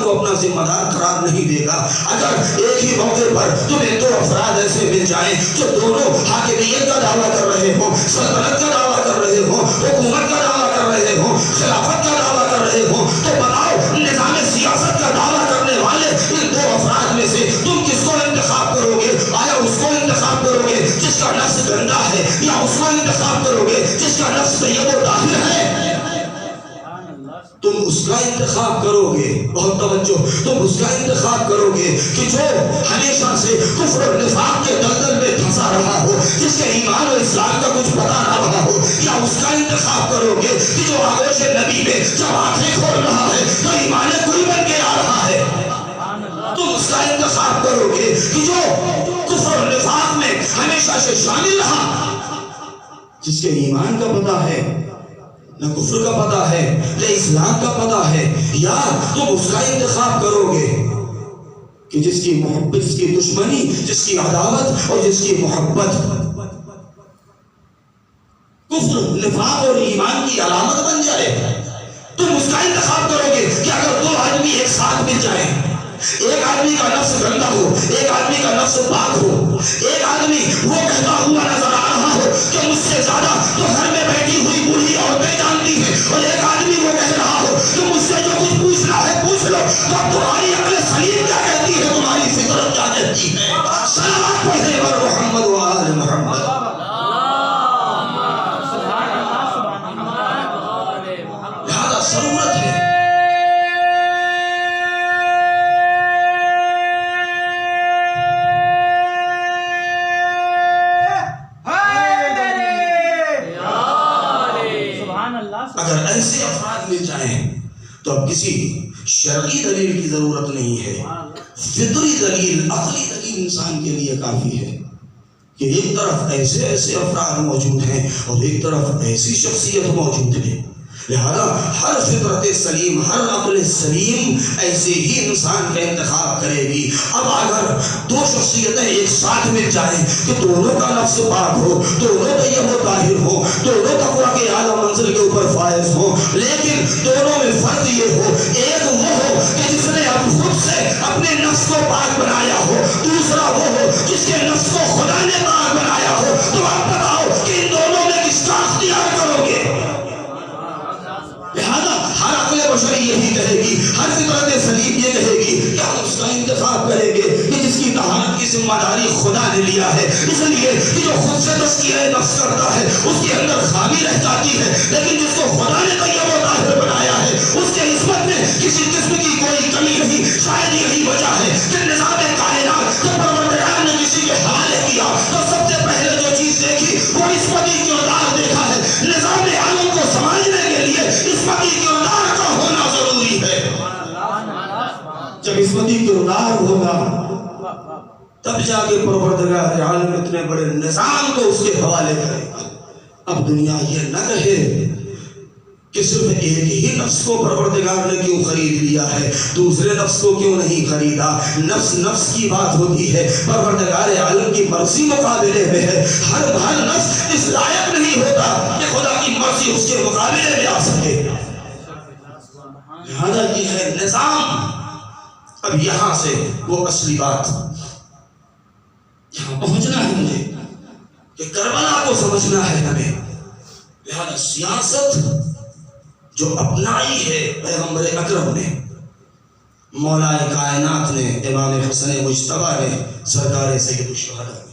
S1: کو اپنا ذمہ دار قرار نہیں دے گا. اگر ایک ہی موقع پر تمہیں دو افراد ایسے مل جائیں جو دونوں حاکمیت کا دعویٰ کر رہے ہوں, سلطنت کا دعویٰ کر رہے ہوں, حکومت کا دعویٰ کر رہے ہوں, خلافت کا دعویٰ کر رہے ہوں, تو بتاؤ نظام سیاست کا دعویٰ کرنے والے ان دو افراد میں سے تم کس کو انتخاب کرو گے؟ آیا اس کو انتخاب کرو گے جس کا نفس گندا ہے, یا اس کو انتخاب کرو گے جس کا نفس طیب و طاہر ہے؟ تم اس کا انتخاب کرو گے, بہت توجہ, تم اس کا انتخاب کرو گے کہ جو ہمیشہ سے کفر اور نفاق کے دلدل میں پھنسا رہا ہو, جس کے ایمان اور اسلام کا کچھ پتا نہ رہا ہو, یا اس کا انتخاب کرو گے کہ جو آغوش نبی میں جب آنکھیں کھول رہا ہے تو ایمان کوئی بن کے آ رہا ہے؟ تم اس کا انتخاب کرو گے کہ جو کفر اور نفاق میں ہمیشہ سے شامل رہا, جس کے ایمان کا پتا ہے, نہ کفر کا پتہ ہے, نہ اسلام کا پتہ ہے, یا تم اس کا انتخاب کرو گے کہ جس کی محبت, جس کی دشمنی, جس کی عداوت اور جس کی محبت کفر, نفاق اور ایمان کی علامت بن جائے؟ تم اس کا انتخاب کرو گے کہ اگر دو آدمی ایک ساتھ مل جائیں, ایک آدمی کا نفس گندا ہو, ایک آدمی کا نفس پاک ہو, ایک آدمی وہ کہتا ہوا نظر آ رہا ہو کہ مجھ سے زیادہ تو گھر میں بیٹھی ہوئی بوڑھی عورتیں جانتی ہیں, اور ایک آدمی وہ کہہ رہا ہو کہ مجھ سے جو کچھ پوچھنا ہے پوچھ لو, تو تمہاری عقل سلیم کیا کہتی ہے, تمہاری فطرت کیا کہتی ہے؟ صلوات پڑھے بر محمد و آل محمد. لہذا ضرورت ہے اگر ایسے افراد مل جائیں تو اب کسی شرعی دلیل کی ضرورت نہیں ہے, فطری دلیل, عقلی دلیل انسان کے لیے کافی ہے کہ ایک طرف ایسے ایسے افراد موجود ہیں اور ایک طرف ایسی شخصیت موجود ہے. لہذا ہر فطرت سلیم, ہر عقل سلیم ایسے ہی انسان کا انتخاب کرے گی. اب اگر دو شخصیتیں ایک ساتھ مل جائیں کہ دونوں کا نفس پاک ہو, دونوں طیب و طاہر ہو, دونوں تقویٰ کے اعلیٰ منزل کے اوپر فائز ہو, لیکن دونوں میں فرق یہ ہو, ایک وہ ہو کہ جس نے اب خود سے اپنے نفس کو پاک بنایا ہو, دوسرا وہ ہو جس کے نفس کو خدا نے پاک بنایا ہو, تو آپ بتاؤ کہ ان دونوں میں کس کا اختیار کرو گے؟ لہذا ہر عقل بشری یہی کہے گی, ہر فطرت سلیم یہ کہے گی کہ ہم اس کا انتخاب کریں گے کہ جس کی طہارت کی ذمہ داری خدا نے لیا ہے, اس لیے کہ جو خود سے تزکیہ نفس کرتا ہے اس کے اندر خامی رہ جاتی ہے, لیکن جس کو خدا نے طیب و طاہر بنایا ہے اس کے عصمت میں کسی قسم کی کوئی کمی نہیں. شاید یہی وجہ ہے کہ نظام کائنات جب پروردگار نے کسی کے حوالے کیا تو سب سے پہلے جو چیز دیکھی وہ عصمتی کردار دیکھا ہے. نظام عالم کو سمجھنے کے لیے عصمتی کردار کا ہونا ضروری ہے. جب عصمتی کردار ہوگا تب جا کے پروردگار عالم اتنے بڑے نظام کو اس کے حوالے کرے گا. اب دنیا یہ نہ کہے کہ صرف ایک ہی نفس کو پروردگار نے کیوں خرید لیا ہے, دوسرے نفس کو کیوں نہیں خریدا. نفس نفس کی بات ہوتی ہے, پروردگار عالم کی مرضی مقابلے میں ہے. ہر نفس اس لائق نہیں ہوتا کہ خدا کی مرضی اس کے مقابلے میں آ سکے. لہذا یہ ہے نظام. اب یہاں سے وہ اصلی بات, یہاں پہنچنا ہے مجھے کہ کربلا کو سمجھنا ہے ہمیں. لہذا سیاست جو اپنائی ہے پیغمبر اکرم نے, مولا کائنات نے, امام حسن مجتبیٰ نے, سرکار سید الشہداء نے,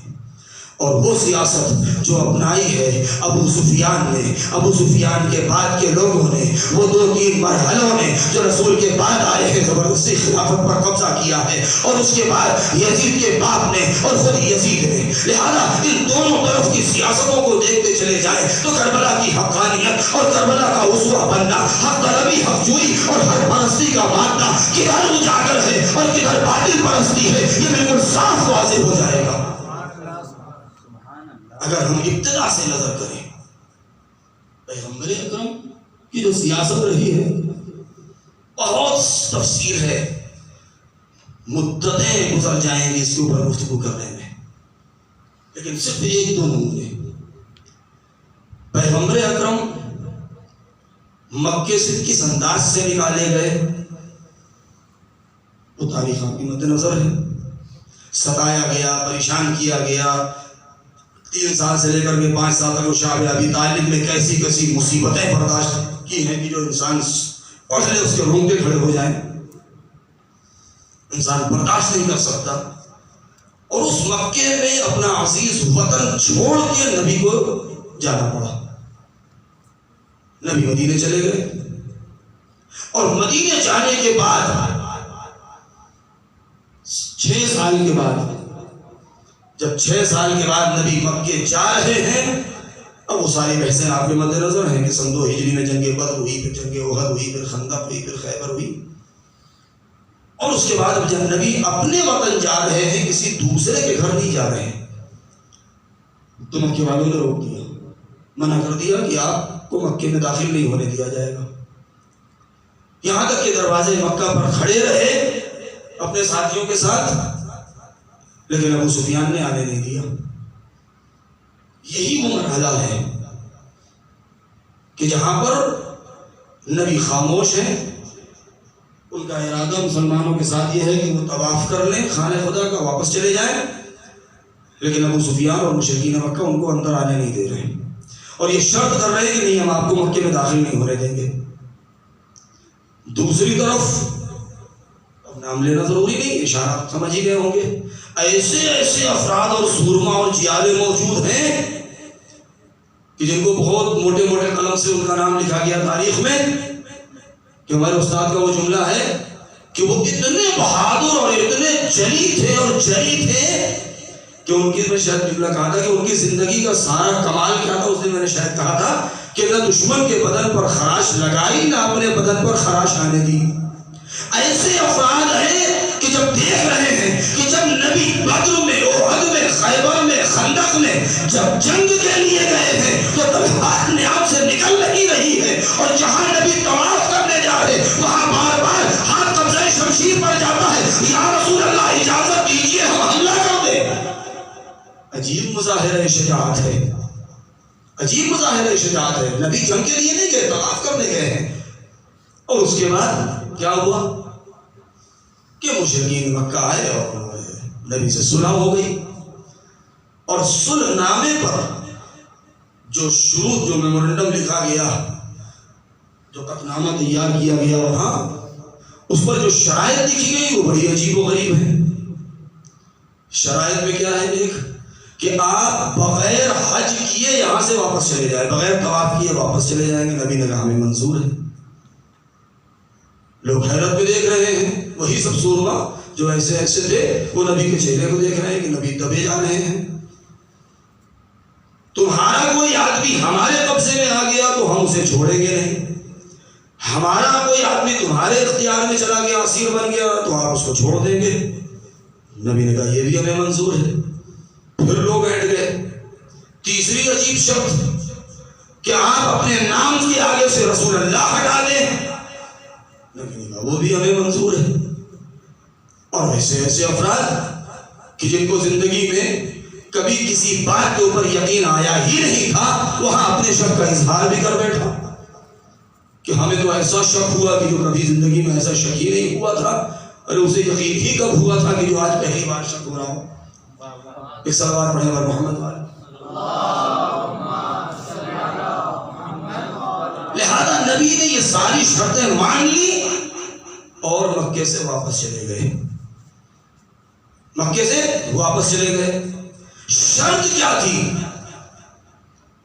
S1: اور وہ سیاست جو اپنائی ہے ابو سفیان نے, ابو سفیان کے بعد کے لوگوں نے, وہ 2-3 مرحلوں نے جو رسول کے بعد آئے ہیں زبردستی خلافت پر قبضہ کیا ہے, اور اس کے بعد یزید کے باپ نے اور خود یزید نے. لہذا ان دونوں طرف کی سیاستوں کو دیکھتے چلے جائیں تو کربلا کی حقانیت اور کربلا کا اسوہ بننا, حق طلبی, حق جوئی اور حق پرستی کا ماننا کدھر اجاگر ہے اور کدھر باطل پرستی ہے, یہ بالکل صاف واضح ہو جائے گا اگر ہم ابتدا سے نظر کریں. پیغمبر اکرم کی جو سیاست رہی ہے بہت تفصیل ہے, مدتیں گزر جائیں گی اس کے اوپر گفتگو کرنے میں, لیکن صرف 1-2 نمونے. پیغمبر اکرم مکے سے کس انداز سے نکالے گئے, تاریخ آپ کے مد نظر ہے. ستایا گیا، پریشان کیا گیا. 3 سال سے لے کر کے 5 سال تک وہ شعب ابی طالب میں کیسی کیسی مصیبتیں برداشت کی ہیں کہ جو انسان پڑھ لے اس کے رونگٹے کھڑے ہو جائیں. انسان برداشت نہیں کر سکتا. اور اس مکے میں اپنا عزیز وطن چھوڑ کے نبی کو جانا پڑا. نبی مدینے چلے گئے اور مدینے جانے کے بعد 6 سال کے بعد، جب 6 سال کے بعد نبی مکے جا رہے ہیں، اب وہ ساری بحثیں آپ کے مد نظر ہیں کہ سن 2 ہجری میں جنگ بدر ہوئی، پھر جنگ احد ہوئی، پھر خندق ہوئی، پھر خیبر ہوئی. اور اس کے بعد جب نبی اپنے وطن جا رہے ہیں، کسی دوسرے کے گھر نہیں جا رہے ہیں، تو مکے والوں نے روک دیا، منع کر دیا کہ آپ کو مکے میں داخل نہیں ہونے دیا جائے گا. یہاں تک کہ دروازے مکہ پر کھڑے رہے اپنے ساتھیوں کے ساتھ، لیکن ابو سفیان نے آنے نہیں دیا. یہی وہ مرحلہ ہے کہ جہاں پر نبی خاموش ہیں. ان کا ارادہ مسلمانوں کے ساتھ یہ ہے کہ وہ طواف کر لیں خانہ خدا کا، واپس چلے جائیں، لیکن ابو سفیان اور مشرکین مکہ ان کو اندر آنے نہیں دے رہے اور یہ شرط کر رہے ہیں کہ نہیں، ہم آپ کو مکے میں داخل نہیں ہونے دیں گے. دوسری طرف اب نام لینا ضروری نہیں، اشارہ سمجھ ہی گئے ہوں گے، ایسے ایسے افراد اور سورما اور جیالے موجود ہیں کہ جن کو بہت موٹے موٹے قلم سے ان کا نام لکھا گیا تاریخ میں، کہ ہمارے استاد کا وہ جملہ ہے کہ وہ اتنے بہادر اور اتنے جلی تھے اور جری تھے کہ ان کی، میں شاید جملہ کہا تھا کہ ان کی زندگی کا سارا کمال کیا تھا، اس دن میں نے شاید کہا تھا کہ نہ دشمن کے بدن پر خراش لگائی، نہ اپنے بدن پر خراش آنے دی. ایسے افراد ہیں کہ جب دیکھ رہے ہیں کہ جب نبی بدر میں، احد میں، خیبر میں، خندق میں جب جنگ کے لیے گئے ہیں تو تلوار نیام سے نکل نہیں رہی ہے، اور جہاں نبی طواف کرنے جا رہے وہاں بار بار ہاتھ قبضہ شمشیر پر جاتا ہے، یا رسول اللہ اجازت دیجیے ہم حملہ کر دیں. عجیب مظاہرہ شجاعت ہے، عجیب مظاہرہ شجاعت ہے. نبی جنگ کے لیے نہیں گئے، طواف کرنے گئے ہیں. اور اس کے بعد کیا ہوا کہ مشرکین مکہ آئے اور نبی سے صلح ہو گئی. اور صلح نامے پر جو شروط، جو میمورنڈم لکھا گیا، جو قطعنامہ تیار کیا گیا، وہاں اس پر جو شرائط لکھی گئی وہ بڑی عجیب و غریب ہے. شرائط میں کیا ہے؟ ایک کہ آپ بغیر حج کیے یہاں سے واپس چلے جائیں، بغیر طواف کیے واپس چلے جائیں گے. نبی نے کہا ہمیں منظور ہے. لوگ حیرت میں دیکھ رہے ہیں، وہی سب سورما جو ایسے ایسے تھے وہ نبی کے چہرے کو دیکھ رہے ہیں کہ نبی دبے جا رہے ہیں. تمہارا کوئی آدمی ہمارے قبضے میں آ گیا تو ہم اسے چھوڑیں گے نہیں، ہمارا کوئی آدمی تمہارے اختیار میں چلا گیا، اسیر بن گیا، تو آپ اس کو چھوڑ دیں گے. نبی نے کہا یہ بھی ہمیں منظور ہے. پھر لوگ بیٹھ گئے. تیسری عجیب شرط کہ آپ اپنے نام کے آگے سے رسول اللہ ہٹا دیں. نبی نے کہا وہ بھی ہمیں منظور ہے. اور ایسے ایسے افراد کہ جن کو زندگی میں کبھی کسی بات کے اوپر یقین آیا ہی نہیں تھا، وہاں اپنے شک کا اظہار بھی کر بیٹھا کہ ہمیں تو ایسا شک ہوا کہ جو کبھی زندگی میں ایسا شک ہی نہیں ہوا تھا. ارے اسے یقین ہی کب ہوا تھا کہ جو آج پہلی بار شک ہو رہا ہو. ایک صلوات پڑھیں اور محمد والے. لہذا نبی نے یہ ساری شرطیں مان لی اور مکے سے واپس چلے گئے. مکے سے واپس چلے گئے. شرط کیا تھی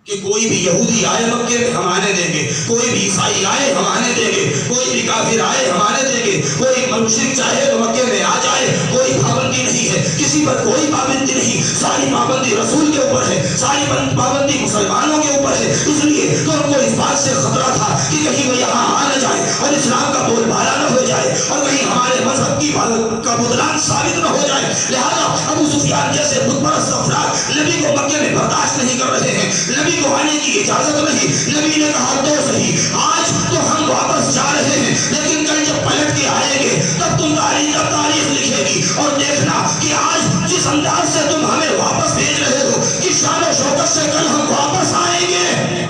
S1: کہ کوئی بھی یہودی آئے مکے میں ہم آنے دیں گے، کوئی بھی عیسائی آئے ہم آنے دیں گے، کوئی بھی کافر آئے ہم آنے دیں گے، کوئی مشرک چاہے تو مکے میں آ جائے، کوئی پابندی نہیں ہے، کسی پر کوئی پابندی نہیں. ساری پابندی رسول کے اوپر ہے، ساری پابندی مسلمانوں کے اوپر ہے. اس لیے تو ان کو اس بات سے خطرہ تھا کہ کہیں وہ یہاں آ نہ جائے اور اسلام کا بول بالا نہ ہو جائے اور کہیں ہمارے مذہب کی کا بطلان ثابت نہ ہو جائے. لہذا ابو سفیان جیسے بت پرست افراد نبی کو مکے میں برداشت نہیں کر رہے ہیں، نبی کو آنے کی اجازت نہیں. نبی نے کہا تو صحیح، آج تو ہم واپس جا رہے ہیں، لیکن کل جب پلٹ کے آئیں گے تب تم تاریخ لکھے گی اور دیکھنا کہ آج جس انداز سے تم ہمیں واپس بھیج رہے ہو، کس شان و شوکت سے کل ہم واپس آئیں گے.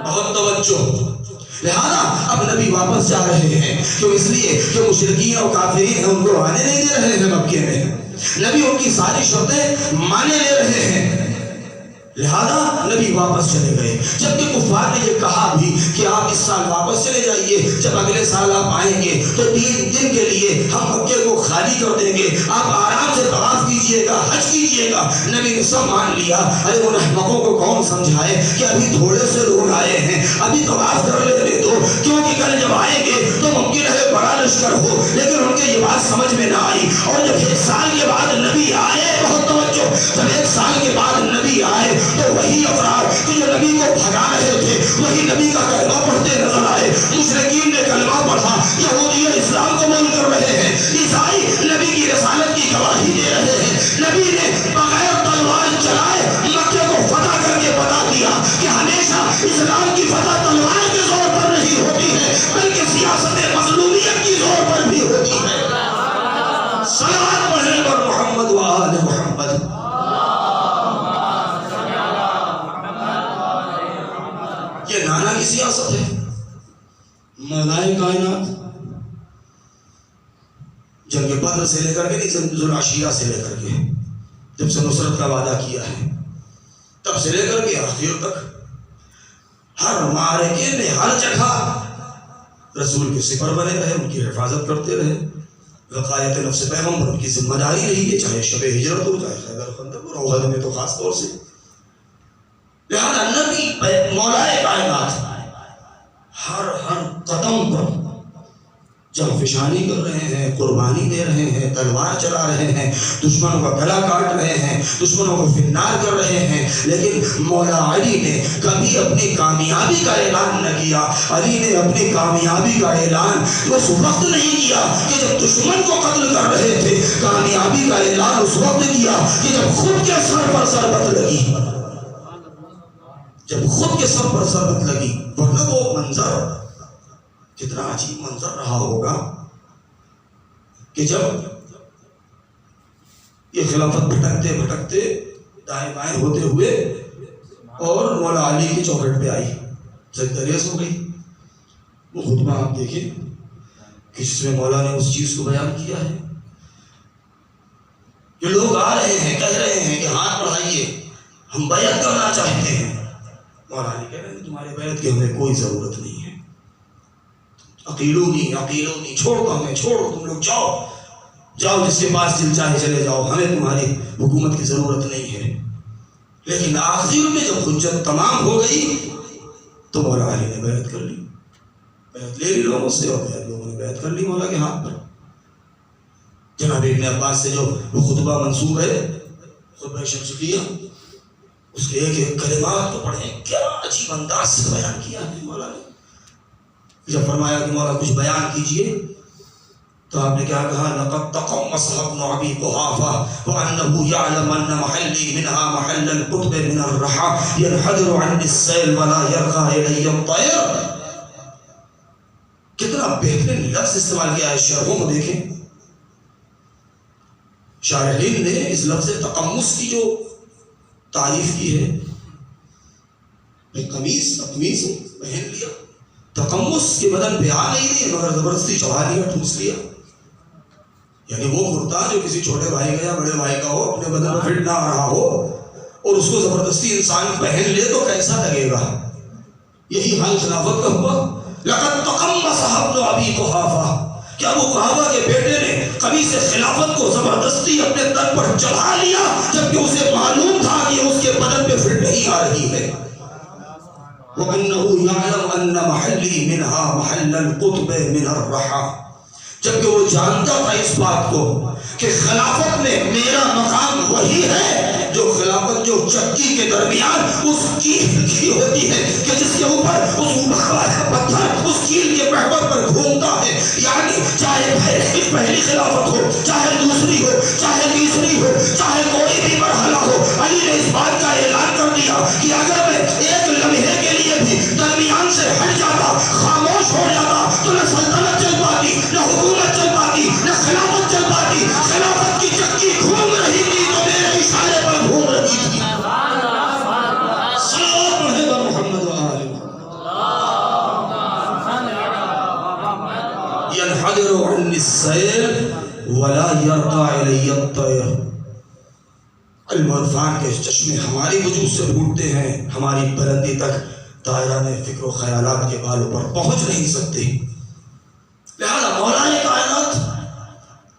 S1: بہت توجہ. لہذا اب نبی واپس جا رہے ہیں، کیوں؟ اس لیے کہ مشرکین اور کافرین ہیں ان کو آنے نہیں دے رہے ہیں مکے میں، نبی ان کی ساری شرطیں مانے لے رہے ہیں، لہذا نبی واپس چلے گئے۔ جبکہ کفار نے یہ کہا بھی کہ آپ اس سال واپس چلے جائیے، جب اگلے سال آپ آئیں گے تو 3 دن کے لیے ہم مکے کو خالی کر دیں گے، آپ آرام سے طواف کیجئے گا، حج کیجئے گا۔ نبی نے سب مان لیا۔ ارے ان احمقوں کو کون سمجھائے کہ ابھی تھوڑے سے لوگ آئے ہیں، ابھی طواف کر لینے دو، کیونکہ کل جب آئیں گے تو ممکن ہے بڑا لشکر ہو۔ لیکن ان کے یہ بات سمجھ میں نہ آئی، اور جب 1 سال کے بعد نبی آئے، بہت توجہ، جب 1 سال کے بعد نبی آئے تو وہی افراد کہ جو نبی کو بھگا رہے تھے وہی نبی کا کلمہ پڑھتے نظر آئے۔ مشرکین نے کلمہ پڑھا، یہودی اسلام قبول کر رہے ہیں، عیسائی نبی کی رسالت کی گواہی دے رہے ہیں۔ نبی نے بغیر تلوار چلائے مکے کو فتح کر کے بتا دیا کہ ہمیشہ اسلام کی فتح تلوار کے زور پر نہیں ہوتی ہے، بلکہ سیاست مظلومیت کی زور پر بھی ہوتی ہے۔ صلوات پڑھیں پر محمد و آل محمد۔ یہ نانا کی سیاست ہے، مولائے کائنات۔ جنگ بدر سے لے کر کے ذوالعشیرہ سے لے کر کے جب سے نصرت کا وعدہ کیا ہے تب سے لے کر کے آخر تک ہر معرکے میں ہر جگہ رسول کے سپر بنے رہے، ان کی حفاظت کرتے رہے۔ وقایت نفس پیغمبر ان کی ذمہ داری رہی ہے، چاہے شب ہجرت ہو، چاہے خیبر خندق ہو، احد میں تو خاص طور سے۔ لہذا نبی مولائے کائنات ہر قدم پر جب فشانی کر رہے ہیں، قربانی دے رہے ہیں، تلوار چلا رہے ہیں، دشمنوں کا گلا کاٹ رہے ہیں، دشمنوں کو فنار کر رہے ہیں، لیکن مولا علی نے کبھی اپنی کامیابی کا اعلان نہ کیا۔ علی نے اپنی کامیابی کا اعلان اس وقت نہیں کیا کہ جب دشمن کو قتل کر رہے تھے، کامیابی کا اعلان اس وقت کیا کہ جب خود کے سر پر ضربت لگی، جب خود کے سر پر ضربت لگی۔ ورنہ وہ منظر کتنا عجیب منظر رہا ہوگا کہ جب یہ خلافت بھٹکتے بھٹکتے دائیں بائیں ہوتے ہوئے اور مولا علی کی چوکھٹ پہ آئی، سجدہ ریز ہو گئی۔ وہ خطبہ آپ دیکھیں کہ جس میں مولا نے اس چیز کو بیان کیا ہے کہ لوگ آ رہے ہیں، کہہ رہے ہیں کہ ہاتھ بڑھائیے، ہم بیعت کرنا چاہتے ہیں۔ مولا علی کہہ رہے ہیں تمہارے بیعت کی ہمیں کوئی ضرورت نہیں ہے، عقیلونی چھوڑو ہمیں، چھوڑو، تم لوگ جاؤ جس کے پاس دل چاہے چلے جاؤ، ہمیں تمہاری حکومت کی ضرورت نہیں ہے۔ لیکن آخر میں جب حجت تمام ہو گئی تو مولا علی نے بیعت کر لی، بیعت لے لی لوگوں سے، اور لوگوں نے بیعت کر لی مولا کے ہاتھ پر۔ جناب ابن عباس سے جو وہ خطبہ منسوب ہے، خطبہ شمسیہ، اس کے ایک ایک کلمات کو پڑھیں، کیا عجیب انداز سے بیان کیا ہے مولا نے۔ جب فرمایا کہ مولا کچھ بیان کیجئے تو آپ نے کیا کہا؟ لقد تقمص ابن ابي قحافة وانه يعلم ان محلي منها محل القطب من الرحى ينحدر عني السيل ولا يرقى الي الطير۔ کتنا بہترین لفظ استعمال کیا ہے، شرحوں کو دیکھیں، شارحین نے اس لفظ تقمص کی جو تعریف کی ہے، قمیص پہن لیا، تقمص کے بدن پہ آ نہیں رہی مگر زبردستی چڑھا لیا، ٹھوس لیا۔ یعنی وہ کرتا جو کسی چھوٹے بھائی کا یا بڑے بھائی کا ہو، اپنے بدن میں فٹ نہ آ رہا ہو اور اس کو زبردستی انسان پہن لے تو کیسا لگے گا؟ یہی حال خلافت کا ہوا۔ لقد تقمص ابن ابي قحافة، کیا وہ قحافہ کے بیٹے نے قمیص خلافت کو زبردستی اپنے تن پر چڑھا لیا جبکہ اسے معلوم تھا کہ اس کے بدن پہ فٹ نہیں آ رہی ہے۔ وَأَنَّهُ يَعْلَمُ أَنَّ مَحَلِّي مِنْهَا مَحَلَّ الْقُطْبِ مِنَ الرَّحَى، جبکہ وہ جانتا تھا اس بات کو کہ خلافت میں میرا مقام وہی ہے جو خلافت جو چکی کے درمیان اس کیل ہوتی ہے کہ جس کے اوپر اس پتھر اس کیل کے محور پر گھومتا ہے۔ یعنی چاہے پہلی خلافت ہو، چاہے دوسری ہو، چاہے تیسری ہو، چاہے کوئی بھی مرحلہ ہو، علی نے اس بات کا اعلان کر دیا کہ اگر میں ایک لمحے کے لیے بھی درمیان سے ہٹ جاتا، خاموش ہو جاتا، تو نہ سلطنت چل پاتی، نہ حکومت چل پاتی، نہ خلافت چل پاتی۔ خلافت کی چکی گھوم رہی تھی تو میرے اشارے پر گھوم رہی تھی۔ صلوات پڑھے گا محمد و آل محمد۔ ينحدر عني السيل ولا يرقى إلي الطير. علم و عرفان کے چشمے ہماری وجود سے پھوٹتے ہیں، ہماری بلندی تک دائرہ میں فکر و خیالات کے بالوں پر پہنچ نہیں سکتے. لہذا مولانا کائنات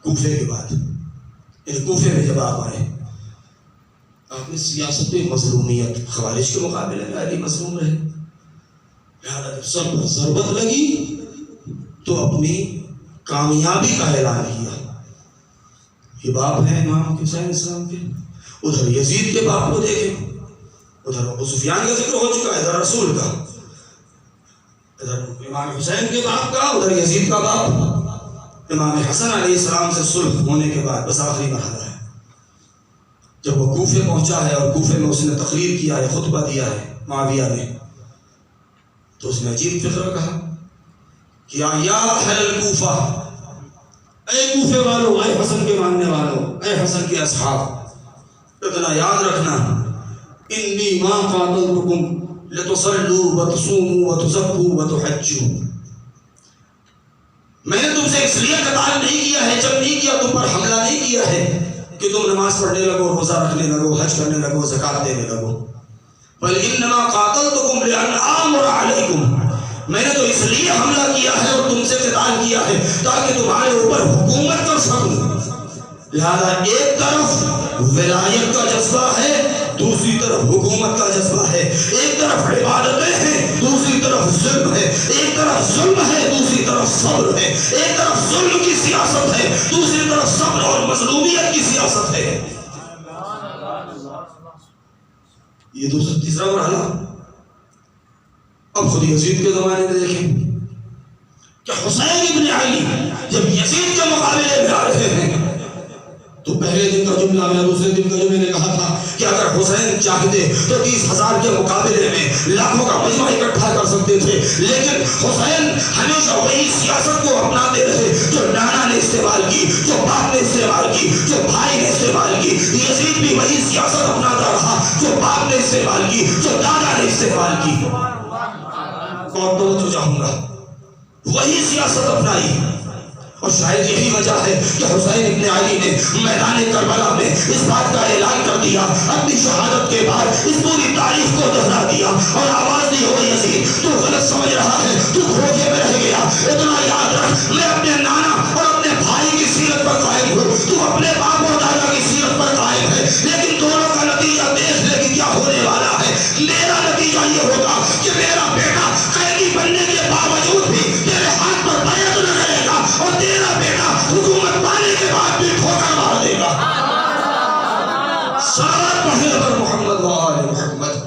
S1: کوفے کے بعد کوفے میں جب آپ آئے، آپ نے سیاست مظلومیت خوارج کے مقابلے میں علی مظلوم رہے. لہذا جب سر پر ضربت لگی تو اپنی کامیابی کا اعلان کیا. یہ باپ ہیں امام حسین اسلام کے، ادھر یزید کے باپ کو دیکھیں، ادھر ابو سفیان کا ذکر ہو چکا ہے، ادھر رسول کا، ادھر امام حسین کے باپ کا، ادھر یزید کا باپ. امام حسن علیہ السلام سے صلح ہونے کے بعد بس آخری مرحلہ ہے. جب وہ کوفے پہنچا ہے اور کوفے میں اس نے تقریر کیا ہے، خطبہ دیا ہے معاویہ نے، تو اس نے عجیب فکر کہا کہ یا اہل الکوفہ، اے کوفے والوں، اے حسن کے ماننے والوں، اے حسن کے اصحاب، اتنا یاد رکھنا، انی ما قاتلتکم لتصلوا وتصوموا وتزکوا وتحجوا. میں نے تم سے اس لیے قتال نہیں کیا ہے، جب نہیں کیا تم پر حملہ نہیں کیا ہے کہ تم نماز پڑھنے لگو، روزہ رکھنے لگو، حج کرنے لگو، زکات دینے لگو. بل انما قاتلتکم لان آمر علیکم، میں نے تو اس لیے حملہ کیا ہے اور تم سے قتال کیا ہے تاکہ تمہارے اوپر حکومت کر سکوں. لہذا ایک طرف ولایت کا جذبہ ہے، دوسری طرف حکومت کا جذبہ ہے. ایک طرف عبادتیں ہیں، دوسری طرف ظلم ہے. ایک طرف ظلم ہے، دوسری طرف صبر ہے. ایک طرف ظلم کی سیاست ہے، دوسری طرف صبر اور مظلومیت کی سیاست ہے. یہ دوسرا تیسرا مرحلہ. اب خود یزید کے زمانے میں دیکھیں کہ حسین ابن علی جب یزید کے مقابلے میں آ رہے ہیں تو پہلے دن کا جملہ میں دوسرے دن کا جو میں نے کہا تھا کہ اگر حسین چاہتے تو 30,000 کے مقابلے میں لاکھوں کا مجمع اکٹھا کر سکتے تھے، لیکن حسین ہمیشہ وہی سیاست کو اپناتے رہے جو نانا نے استعمال کی، جو باپ نے استعمال کی، جو بھائی نے استعمال کی. یزید بھی وہی سیاست اپناتا رہا جو باپ نے استعمال کی، جو دادا نے استعمال کی. اور تو چاہوں گا وہی سیاست اپنائی. اور شاید یہی وجہ ہے کہ حسین ابن علی نے میدان کربلا میں اس بات کا اعلان کر دیا، اپنی شہادت کے بعد اس پوری تاریخ کو دہرا دیا اور آواز دی، ہو یزید تو غلط سمجھ رہا ہے، تو دھوکے میں رہ گیا. اتنا یاد رکھ، میں اپنے نانا اور اپنے بھائی کی سیرت پر قائم ہوں، تو اپنے باپ اور دادا کی سیرت پر قائم ہے، لیکن دونوں کا نتیجہ دیکھ لے کہ کیا ہونے والا ہے. میرا نتیجہ یہ ہوگا کہ میرا بیٹا قیدی بننے کے باوجود بھی تیرے ہاتھ پر بیعت نہ کرے گا، اور تیرا بیٹا حکومت پانے کے بعد بھی ٹھوکر مار دے گا. صلوات پڑھیں پر محمد و آل محمد.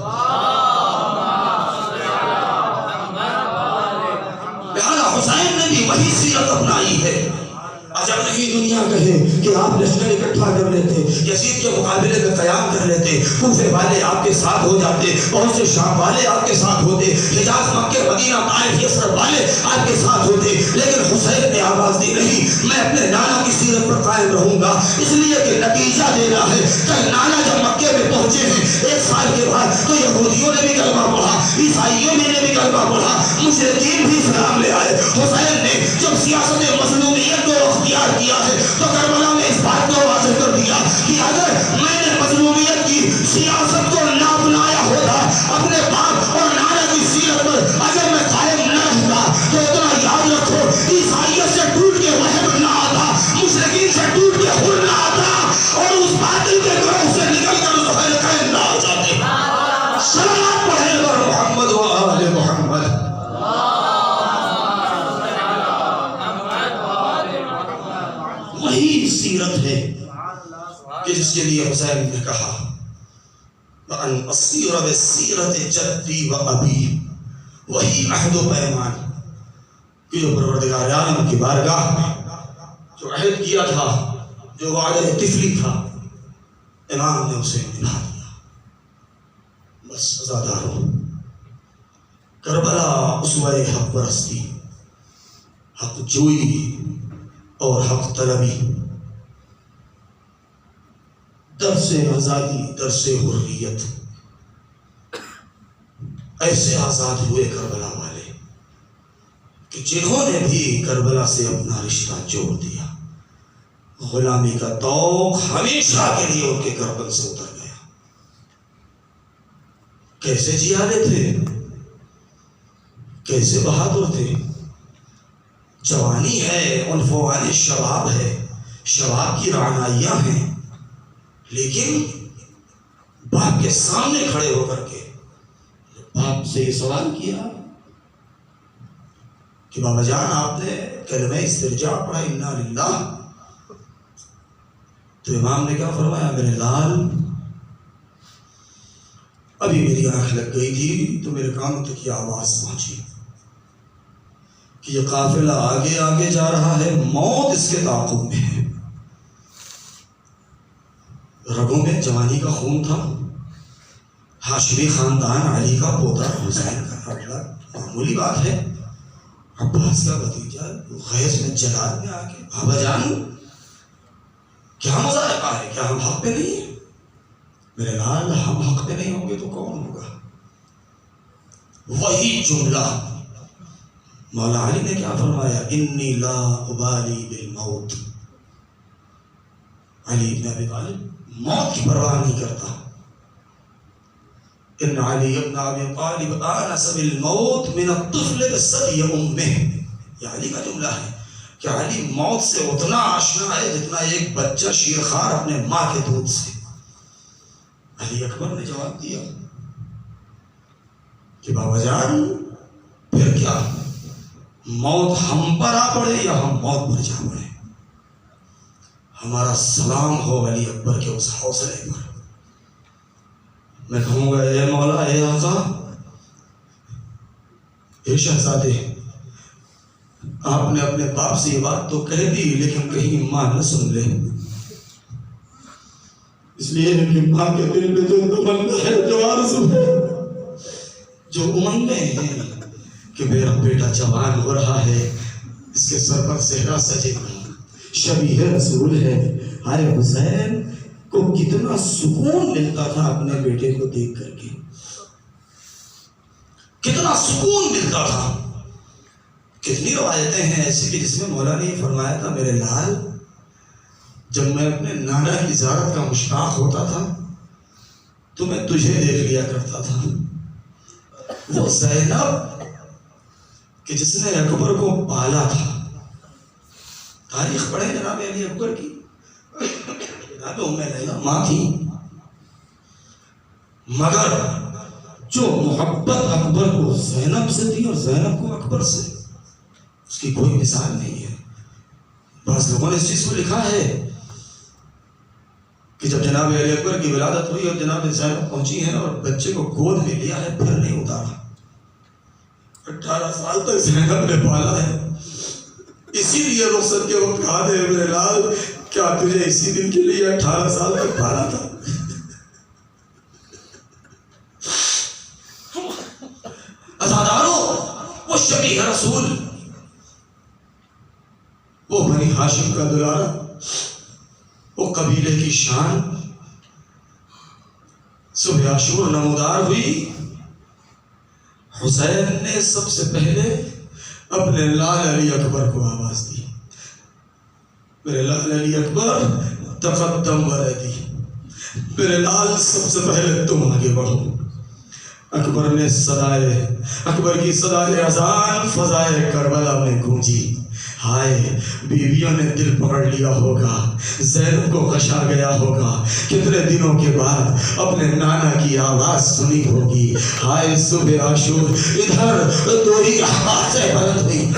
S1: لہذا حسین نے بھی وہی سیرت اپنائی ہے. عجب نہیں دنیا کہے کہ آپ لشکر اکٹھا کر لیتے، یزید کے مقابلے میں قیام کر لیتے، کوفے والے آپ کے ساتھ ہو جاتے، بہت سے شام والے آپ کے ساتھ ہوتے، حجاز مکہ مدینہ طائف یثرب والے آپ کے ساتھ ہوتے، لیکن حسین نے آواز دی نہیں، میں اپنے نانا کی سیرت پر قائم رہوں گا، اس لیے کہ نتیجہ دینا ہے. کل نانا جب مکے میں پہنچے ہیں 1 سال کے بعد تو یہودیوں نے بھی کلمہ پڑھا، عیسائیوں نے بھی کلمہ پڑھا، مشرکین بھی اسلام لے آئے. حسین نے جب سیاست مظلومیت کو اختیار کیا ہے تو کربلا میں اس بات کو واضح کر دیا کہ اگر میں نے مظلومیت کی سیاست کو نہ اپنایا ہوتا، اپنے باپ اور نانا کی سیرت پر اگر میں قائم نہ رہتا، تو اتنا یاد رکھو عیسائیت سے ٹوٹ کے وہم نہ آتا، مشرکین سے ٹوٹ کے حر نہ آتا، اور اس باطل کے گروہ سے نکل کر ظاہر قائم نہ آ جاتے. صلوات پڑھیں پر محمد و آل محمد. وہی سیرت ہے کہ جس کے لیے حسین نے کہا وَأَنْ أَصِيرَ بِسِيرَةِ جَدِّي وَأَبِي. وہی عہد و پیمان کہ جو پروردگار عالم کی بارگاہ میں جو عہد کیا تھا، جو وعدہ طفلی تھا، امام نے اسے نبھا دیا. بس عزادارو، کربلا اسوہ حق پرستی، حق جوئی اور حق طلبی، درس آزادی، درس حریت. ایسے آزاد ہوئے کربلا والے کہ جنہوں نے بھی کربلا سے اپنا رشتہ جوڑ دیا، غلامی کا توق ہمیشہ کے لیے ان کے گردن سے اتر گیا۔ کیسے جیالے تھے، کیسے بہادر تھے۔ جوانی ہے، عنفوان شباب ہے، شباب کی رعنائیاں ہیں، لیکن باپ کے سامنے کھڑے ہو کر کے باپ سے یہ سوال کیا کہ بابا جان آپ نے کلمہ استرجاع پڑھا انا للہ، تو امام نے کیا فرمایا، میرے لال ابھی میری آنکھ لگ گئی تھی تو میرے کانوں تک یہ آواز پہنچی کہ یہ قافلہ آگے آگے جا رہا ہے، موت اس کے تعاقب میں ہے۔ رگوں میں جوانی کا خون تھا، ہاشمی خاندان، علی کا پوتا حسین کا بڑا معمولی بات ہے، عباس کا بھتیجا غیظ میں جلال میں آ کے بابا جان کیا مذائقہ ہے، کیا ہم حق پہ نہیں ہیں؟ میرے لال ہم حق پہ نہیں ہوں گے تو کون ہوگا؟ وہی جملہ مولا علی نے کیا فرمایا، انی لا ابالی بالموت۔ علی ابن ابی طالب موت کی پرواہ نہیں کرتا۔ ان علی ابن ابی طالب آنس بالموت من الطفل بثدی امہ، یہ علی کا جملہ ہے کہ علی موت سے اتنا آشنا ہے جتنا ایک بچہ شیرخوار اپنے ماں کے دودھ سے۔ علی اکبر نے جواب دیا کہ بابا جان پھر کیا، موت ہم پر آ پڑے یا ہم موت پر جا پڑے، ہمارا سلام ہو علی اکبر کے اس حوصلے پر۔ میں کہوں گا اے مولا، اے آقا، اے شہزادے، آپ نے اپنے باپ سے یہ بات تو کہہ دی لیکن کہیں ماں نہ سن لے، اس لیے کہ ماں کے دل میں جو تمنا ہے، جو آرزو ہے، جو امنگیں ہیں کہ میرا بیٹا جوان ہو رہا ہے، اس کے سر پر صحرا سجے گا، شبیہ رسول ہے۔ ہائے حسین کو کتنا سکون ملتا تھا اپنے بیٹے کو دیکھ کر کے، کتنا سکون ملتا تھا۔ کتنی روایتیں ہیں ایسی کہ جس میں مولا نے یہ فرمایا تھا، میرے لال جب میں اپنے نانا کی زیارت کا مشتاق ہوتا تھا تو میں تجھے دیکھ لیا کرتا تھا۔ وہ زینب کہ جس نے اکبر کو پالا تھا، تاریخ پڑھیں جناب علی اکبر کی، جناب ام لیلہ ماں تھی، مگر جو محبت اکبر کو زینب سے تھی اور زینب کو اکبر سے، اس کی کوئی مثال نہیں ہے۔ بعض لوگوں نے اس چیز کو لکھا ہے کہ جب جناب علی اکبر کی ولادت ہوئی اور جناب زینب پہنچی ہیں اور بچے کو گود میں لیا ہے، پھر نہیں اتارا، 18 سال تک زینب نے پالا ہے۔ اسی لیے رخصت کے وقت کہا دے، میرے لال کیا تجھے اسی دن کے لیے 18 سال تک پالا تھا؟ عزاداروں، وہ شبیہ رسول، وہ بنی ہاشم کا دلارا، وہ قبیلے کی شان، صبح عاشور نمودار ہوئی۔ حسین نے سب سے پہلے اپنے لال علی اکبر کو آواز دی، میرے لال علی اکبر تقدم ولدی، میرے لال سب سے پہلے تم آگے بڑھو۔ اکبر نے اکبر کی صدائے اذان فضائے کربلا میں گونجی۔ ہائے، بیویوں نے دل پکڑ لیا ہوگا، زینب کو غشا گیا ہوگا، کتنے دنوں کے بعد اپنے نانا کی آواز سنی ہوگی۔ ہائے صبح عاشور، ادھر دو ہی آوازیں بلند ہوئی،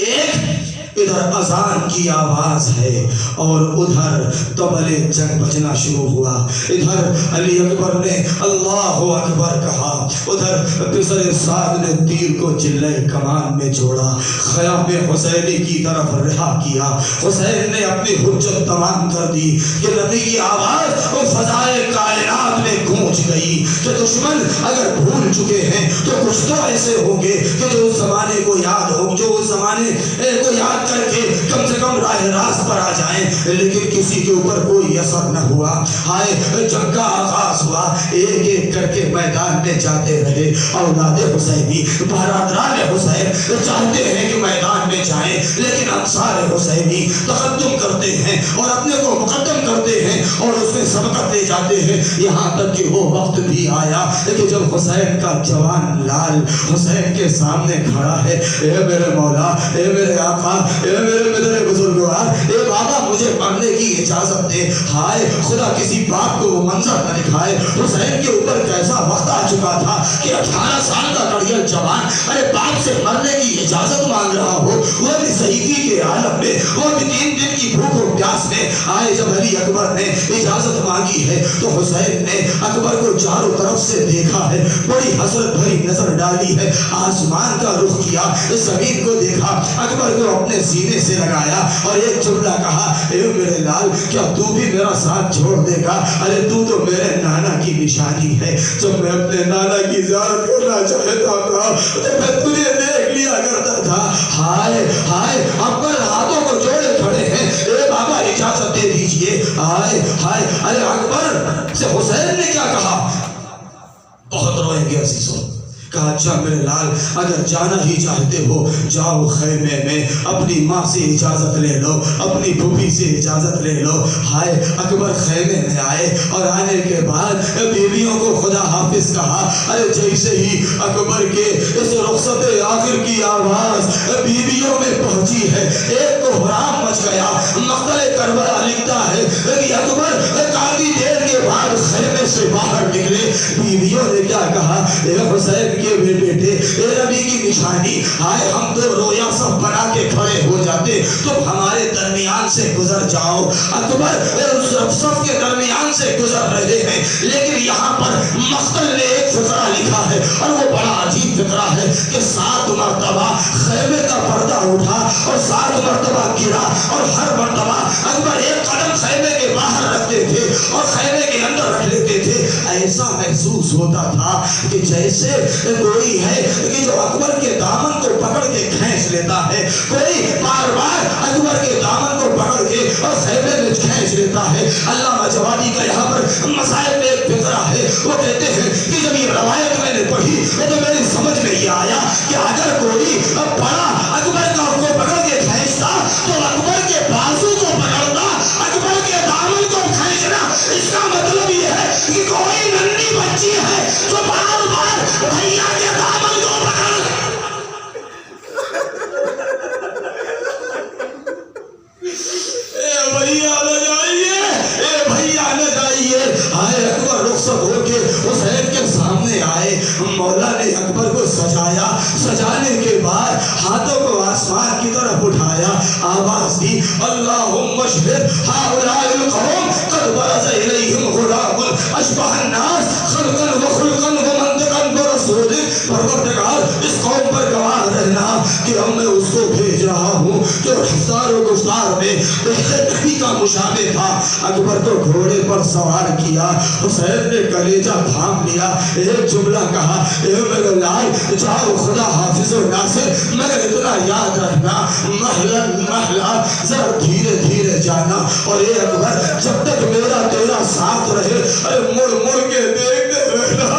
S1: ایک ادھر اذان کی آواز ہے اور ادھر طبلِ جنگ بجنا شروع ہوا۔ ادھر علی اکبر نے اللہ اکبر کہا، ادھر پسر سعد نے تیر کو چلے کمان میں جوڑا، خیام حسینی کی طرف رہا کیا۔ حسین نے اپنی حجت تمام کر دی کہ نبی کی آواز وہ فضائے کائنات میں گونج گئی کہ دشمن اگر بھول چکے ہیں تو کچھ تو ایسے ہوں گے کہ جو اس زمانے کو یاد ہو، جو اس زمانے کو یاد کر کے کم سے کم راہ راست پر آ جائیں، لیکن کسی کے اوپر کوئی اثر نہ ہوا۔ ہائے جنگ کا آغاز ہوا، ایک ایک کر کے میدان میں جاتے رہے۔ اولاد حسینی، برادران حسین چاہتے ہیں کہ میدان میں جائیں، لیکن انصار حسینی تقدم کرتے ہیں اور اپنے کو مقدم کرتے ہیں اور اس میں سبقت لے جاتے ہیں۔ یہاں تک کہ وہ وقت بھی آیا کہ جب حسین کا جوان لال حسین کے سامنے کھڑا ہے، اے میرے مولا، اے میرے آقا، اے میرے بزرگوار، اے بابا مجھے مرنے کی اجازت دے۔ ہائے خدا کسی باپ کو وہ منظر نہ دکھائے، حسین کے اوپر کیسا وقت آ چکا تھا کہ 18 سال کا کڑیل جوان ارے باپ سے مرنے کی اجازت مانگ رہا ہو، وہ بھی ضعیفی کے عالم میں، وہ بھی 3 دن کی بھوک و پیاس میں۔ آئے جب علی اکبر نے اجازت مانگی ہے تو حسین نے اکبر کو چاروں طرف سے دیکھا ہے، بڑی حسرت بھری نظر ڈالی ہے، آسمان کا رخ کیا، زمین کو دیکھا، اکبر کو اپنے سینے سے لگایا اور ایک جملہ کہا، اے میرے لال کیا تو بھی میرا ساتھ چھوڑ دے گا؟ ارے تو تو میرے نانا کی نشانی ہے، جب میں اپنے نانا کی زیارت کرنا چاہتا تھا تو میں تجھے دیکھ لیا کرتا تھا۔ ہائے ہائے اکبر ہاتھوں کو جوڑے کھڑے ہیں، اے بابا اجازت دے دیجئے۔ ہائے ہائے ارے اکبر سے حسین نے کیا کہا؟ بہت روئیں گے عزیزوں۔ کہا اچھا میرے لال اگر جانا ہی چاہتے ہو جاؤ خیمے میں، اپنی ماں سے اجازت لے لو، اپنی پھوپھی سے اجازت لے لو۔ ہائے اکبر خیمے میں آئے اور آنے کے بعد بیویوں کو خدا حافظ کہا۔ ارے جیسے ہی اکبر کے اس رخصت آخر کی آواز بیویوں میں پہنچی ہے، ایک کو حرام مچ گیا۔ مقتل کربلا لکھتا ہے کہ اکبر کافی دیر کے بعد خیمے سے باہر نکلے، بیویوں نے کیا کہا؟ اے حسین کے بیٹے، اے نبی کی نشانی، ہائے ہم تو رویا سب بنا کے کھڑے ہو جاتے، تم ہمارے درمیان سے گزر جاؤ۔ اکبر صف کے درمیان سے گزر رہے ہیں، لیکن یہاں پر مقتل نے ایک فقرہ لکھا ہے اور وہ بڑا عجیب فقرہ ہے کہ 7 مرتبہ خیمے کا پردہ اٹھا اور 7 مرتبہ گرا، اور ہر مرتبہ اکبر ایک قدم خیمے کے باہر رکھتے تھے اور خیمے کے اندر رکھ لیتے تھے۔ ایسا محسوس ہوتا تھا کہ جیسے کوئی ہے کہ جو اکبر کے دامن کو پکڑ کے کھینچ لیتا ہے، کوئی بار بار اکبر کے دامن کو پکڑ کے اور خیمے میں کھینچ لیتا ہے۔ علامہ جوادی کا یہاں پر مسائل میں ایک فقرہ ہے، وہ کہتے ہیں کہ جب یہ روایت میں نے پڑھی تو میری سمجھ میں یہ آیا کہ اگر کوئی بڑا اکبر کا کو پکڑ کے کھینچتا تو اکبر کے بازو کو پکڑتا، اکبر کے دامن کو کھینچنا، اس کا مطلب یہ ہے کہ کوئی ننھی بچی ہے جو بار بار بھیا کے دامن کو پکڑ۔ اے بھیا نہ جائیے، اے بھیا نہ جائیے۔ ہائے اکبر رخصت ہو کے حسین کے سامنے آئے، مولا نے اکبر کو سجایا، سجانے کے بعد ہاتھوں کو آسمان کی طرف اٹھایا، آواز دی اللہم اشہد ہؤلاء القوم قد برز الیہم غلام اشبہ الناس خلقا وخلقا ومنطقا برسولک۔ پروردگار اس قوم پر گواہ رہنا کہ ہم نے اس کو بھیج رہا ہوں جو رفتار و گفتار میں بہتر نبی کا مشابہ تھا۔ اکبر کو گھوڑے پر سوار کیا، حسین نے کلیجہ تھام لیا، ایک جملہ کہا، اے میرے لال جاؤ خدا حافظ و ناصر، مگر اتنا یاد رکھنا محلا محلا ذرا دھیرے دھیرے جانا، اور اے اکبر جب تک میرا تیرا ساتھ رہے ارے مڑ مڑ کے دیکھتے رہنا۔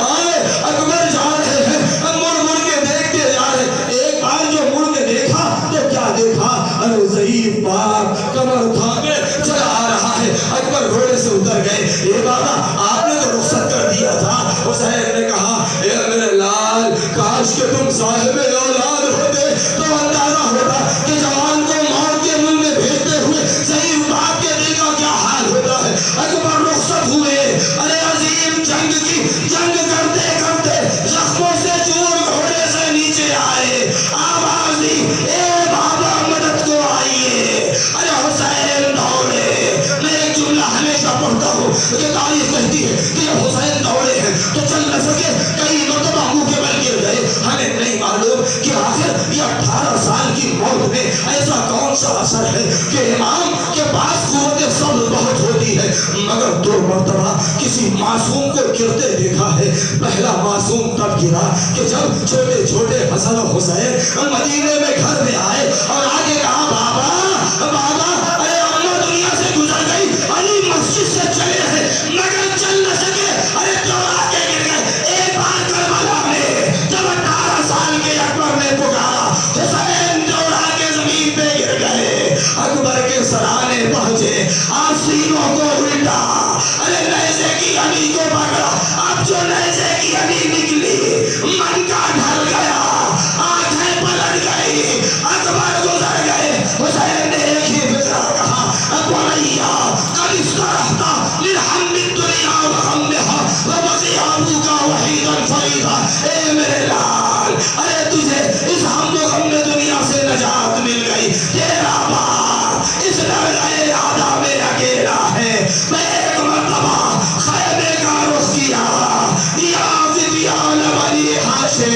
S1: آئے اکبر جا رہے ہیں، مڑ مڑ کے دیکھتے جا رہے۔ ایک بار جو مڑ کے دیکھا تو کیا دیکھا؟ ارے ضعیف باپ کمر تھامے چلا آ رہا ہے۔ اکبر گھوڑے سے اتر گئے، اے بابا آپ نے تو رخصت کر دیا تھا۔ حسین نے کہا اے میرے لال کاش کہ تم صاحب اولاد ہوتے تو اندازہ ہوتا کہ جوان کو موت کے منہ میں بھیجتے ہوئے ضعیف باپ کے دل کا کیا حال ہوتا ہے۔ اکبر رخصت ہوئے، ارے عظیم جنگ کرتے کرتے زخموں سے چور گھوڑے سے نیچے آئے، آواز دی اے بابا مدد کو آئیے۔ ارے حسین دوڑے۔ میں ایک جملہ ہمیشہ پڑھتا ہوں کہ تاریخ کہتی ہے کہ جب حسین دوڑے ہیں تو چل نہ سکے، کئی مرتبہ منہ کے بل گر گئے۔ ہمیں نہیں معلوم کہ آخر یہ 18 سال کی موت میں ایسا کون سا اثر ہے کہ امام کے پاس قوت صبر بہت ہوتی ہے، مگر 2 مرتبہ کسی معصوم کو گرتے دیکھا ہے۔ پہلا معصوم تب گرا کہ جب چھوٹے چھوٹے حسن و حسین مدینے میں گھر میں آئے اور آگے کہا بابا بابا گئی، اکبر گزر گئے، حسین نے ایک ہی فکرہ کہا، بنیا قد استرحت للحم الدنیا وغمها وبقي ابوك وحيدا فريدا، اے میرے لال، ارے تجھے اس ہم و غم دنیا سے نجات مل گئی، تیرا باپ اس درگاہ اعلیٰ میں اکیلا ہے۔ میں ایک مرتبہ خیمے کا رخ کیا، یا فدیان بنی ہاشم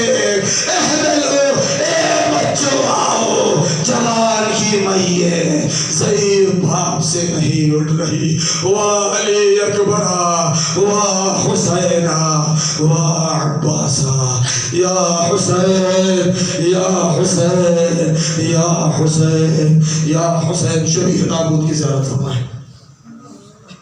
S1: احملوا، اے بچوں آؤ، جوان کی میے ضعیف باپ سے نہیں اٹھ رہی، واہ علی اکبرا، واہ حسینا، واہ عباسا، یا حسین یا حسین یا حسین یا حسین، شبیہ تابوت کی زیارت فرمائیں۔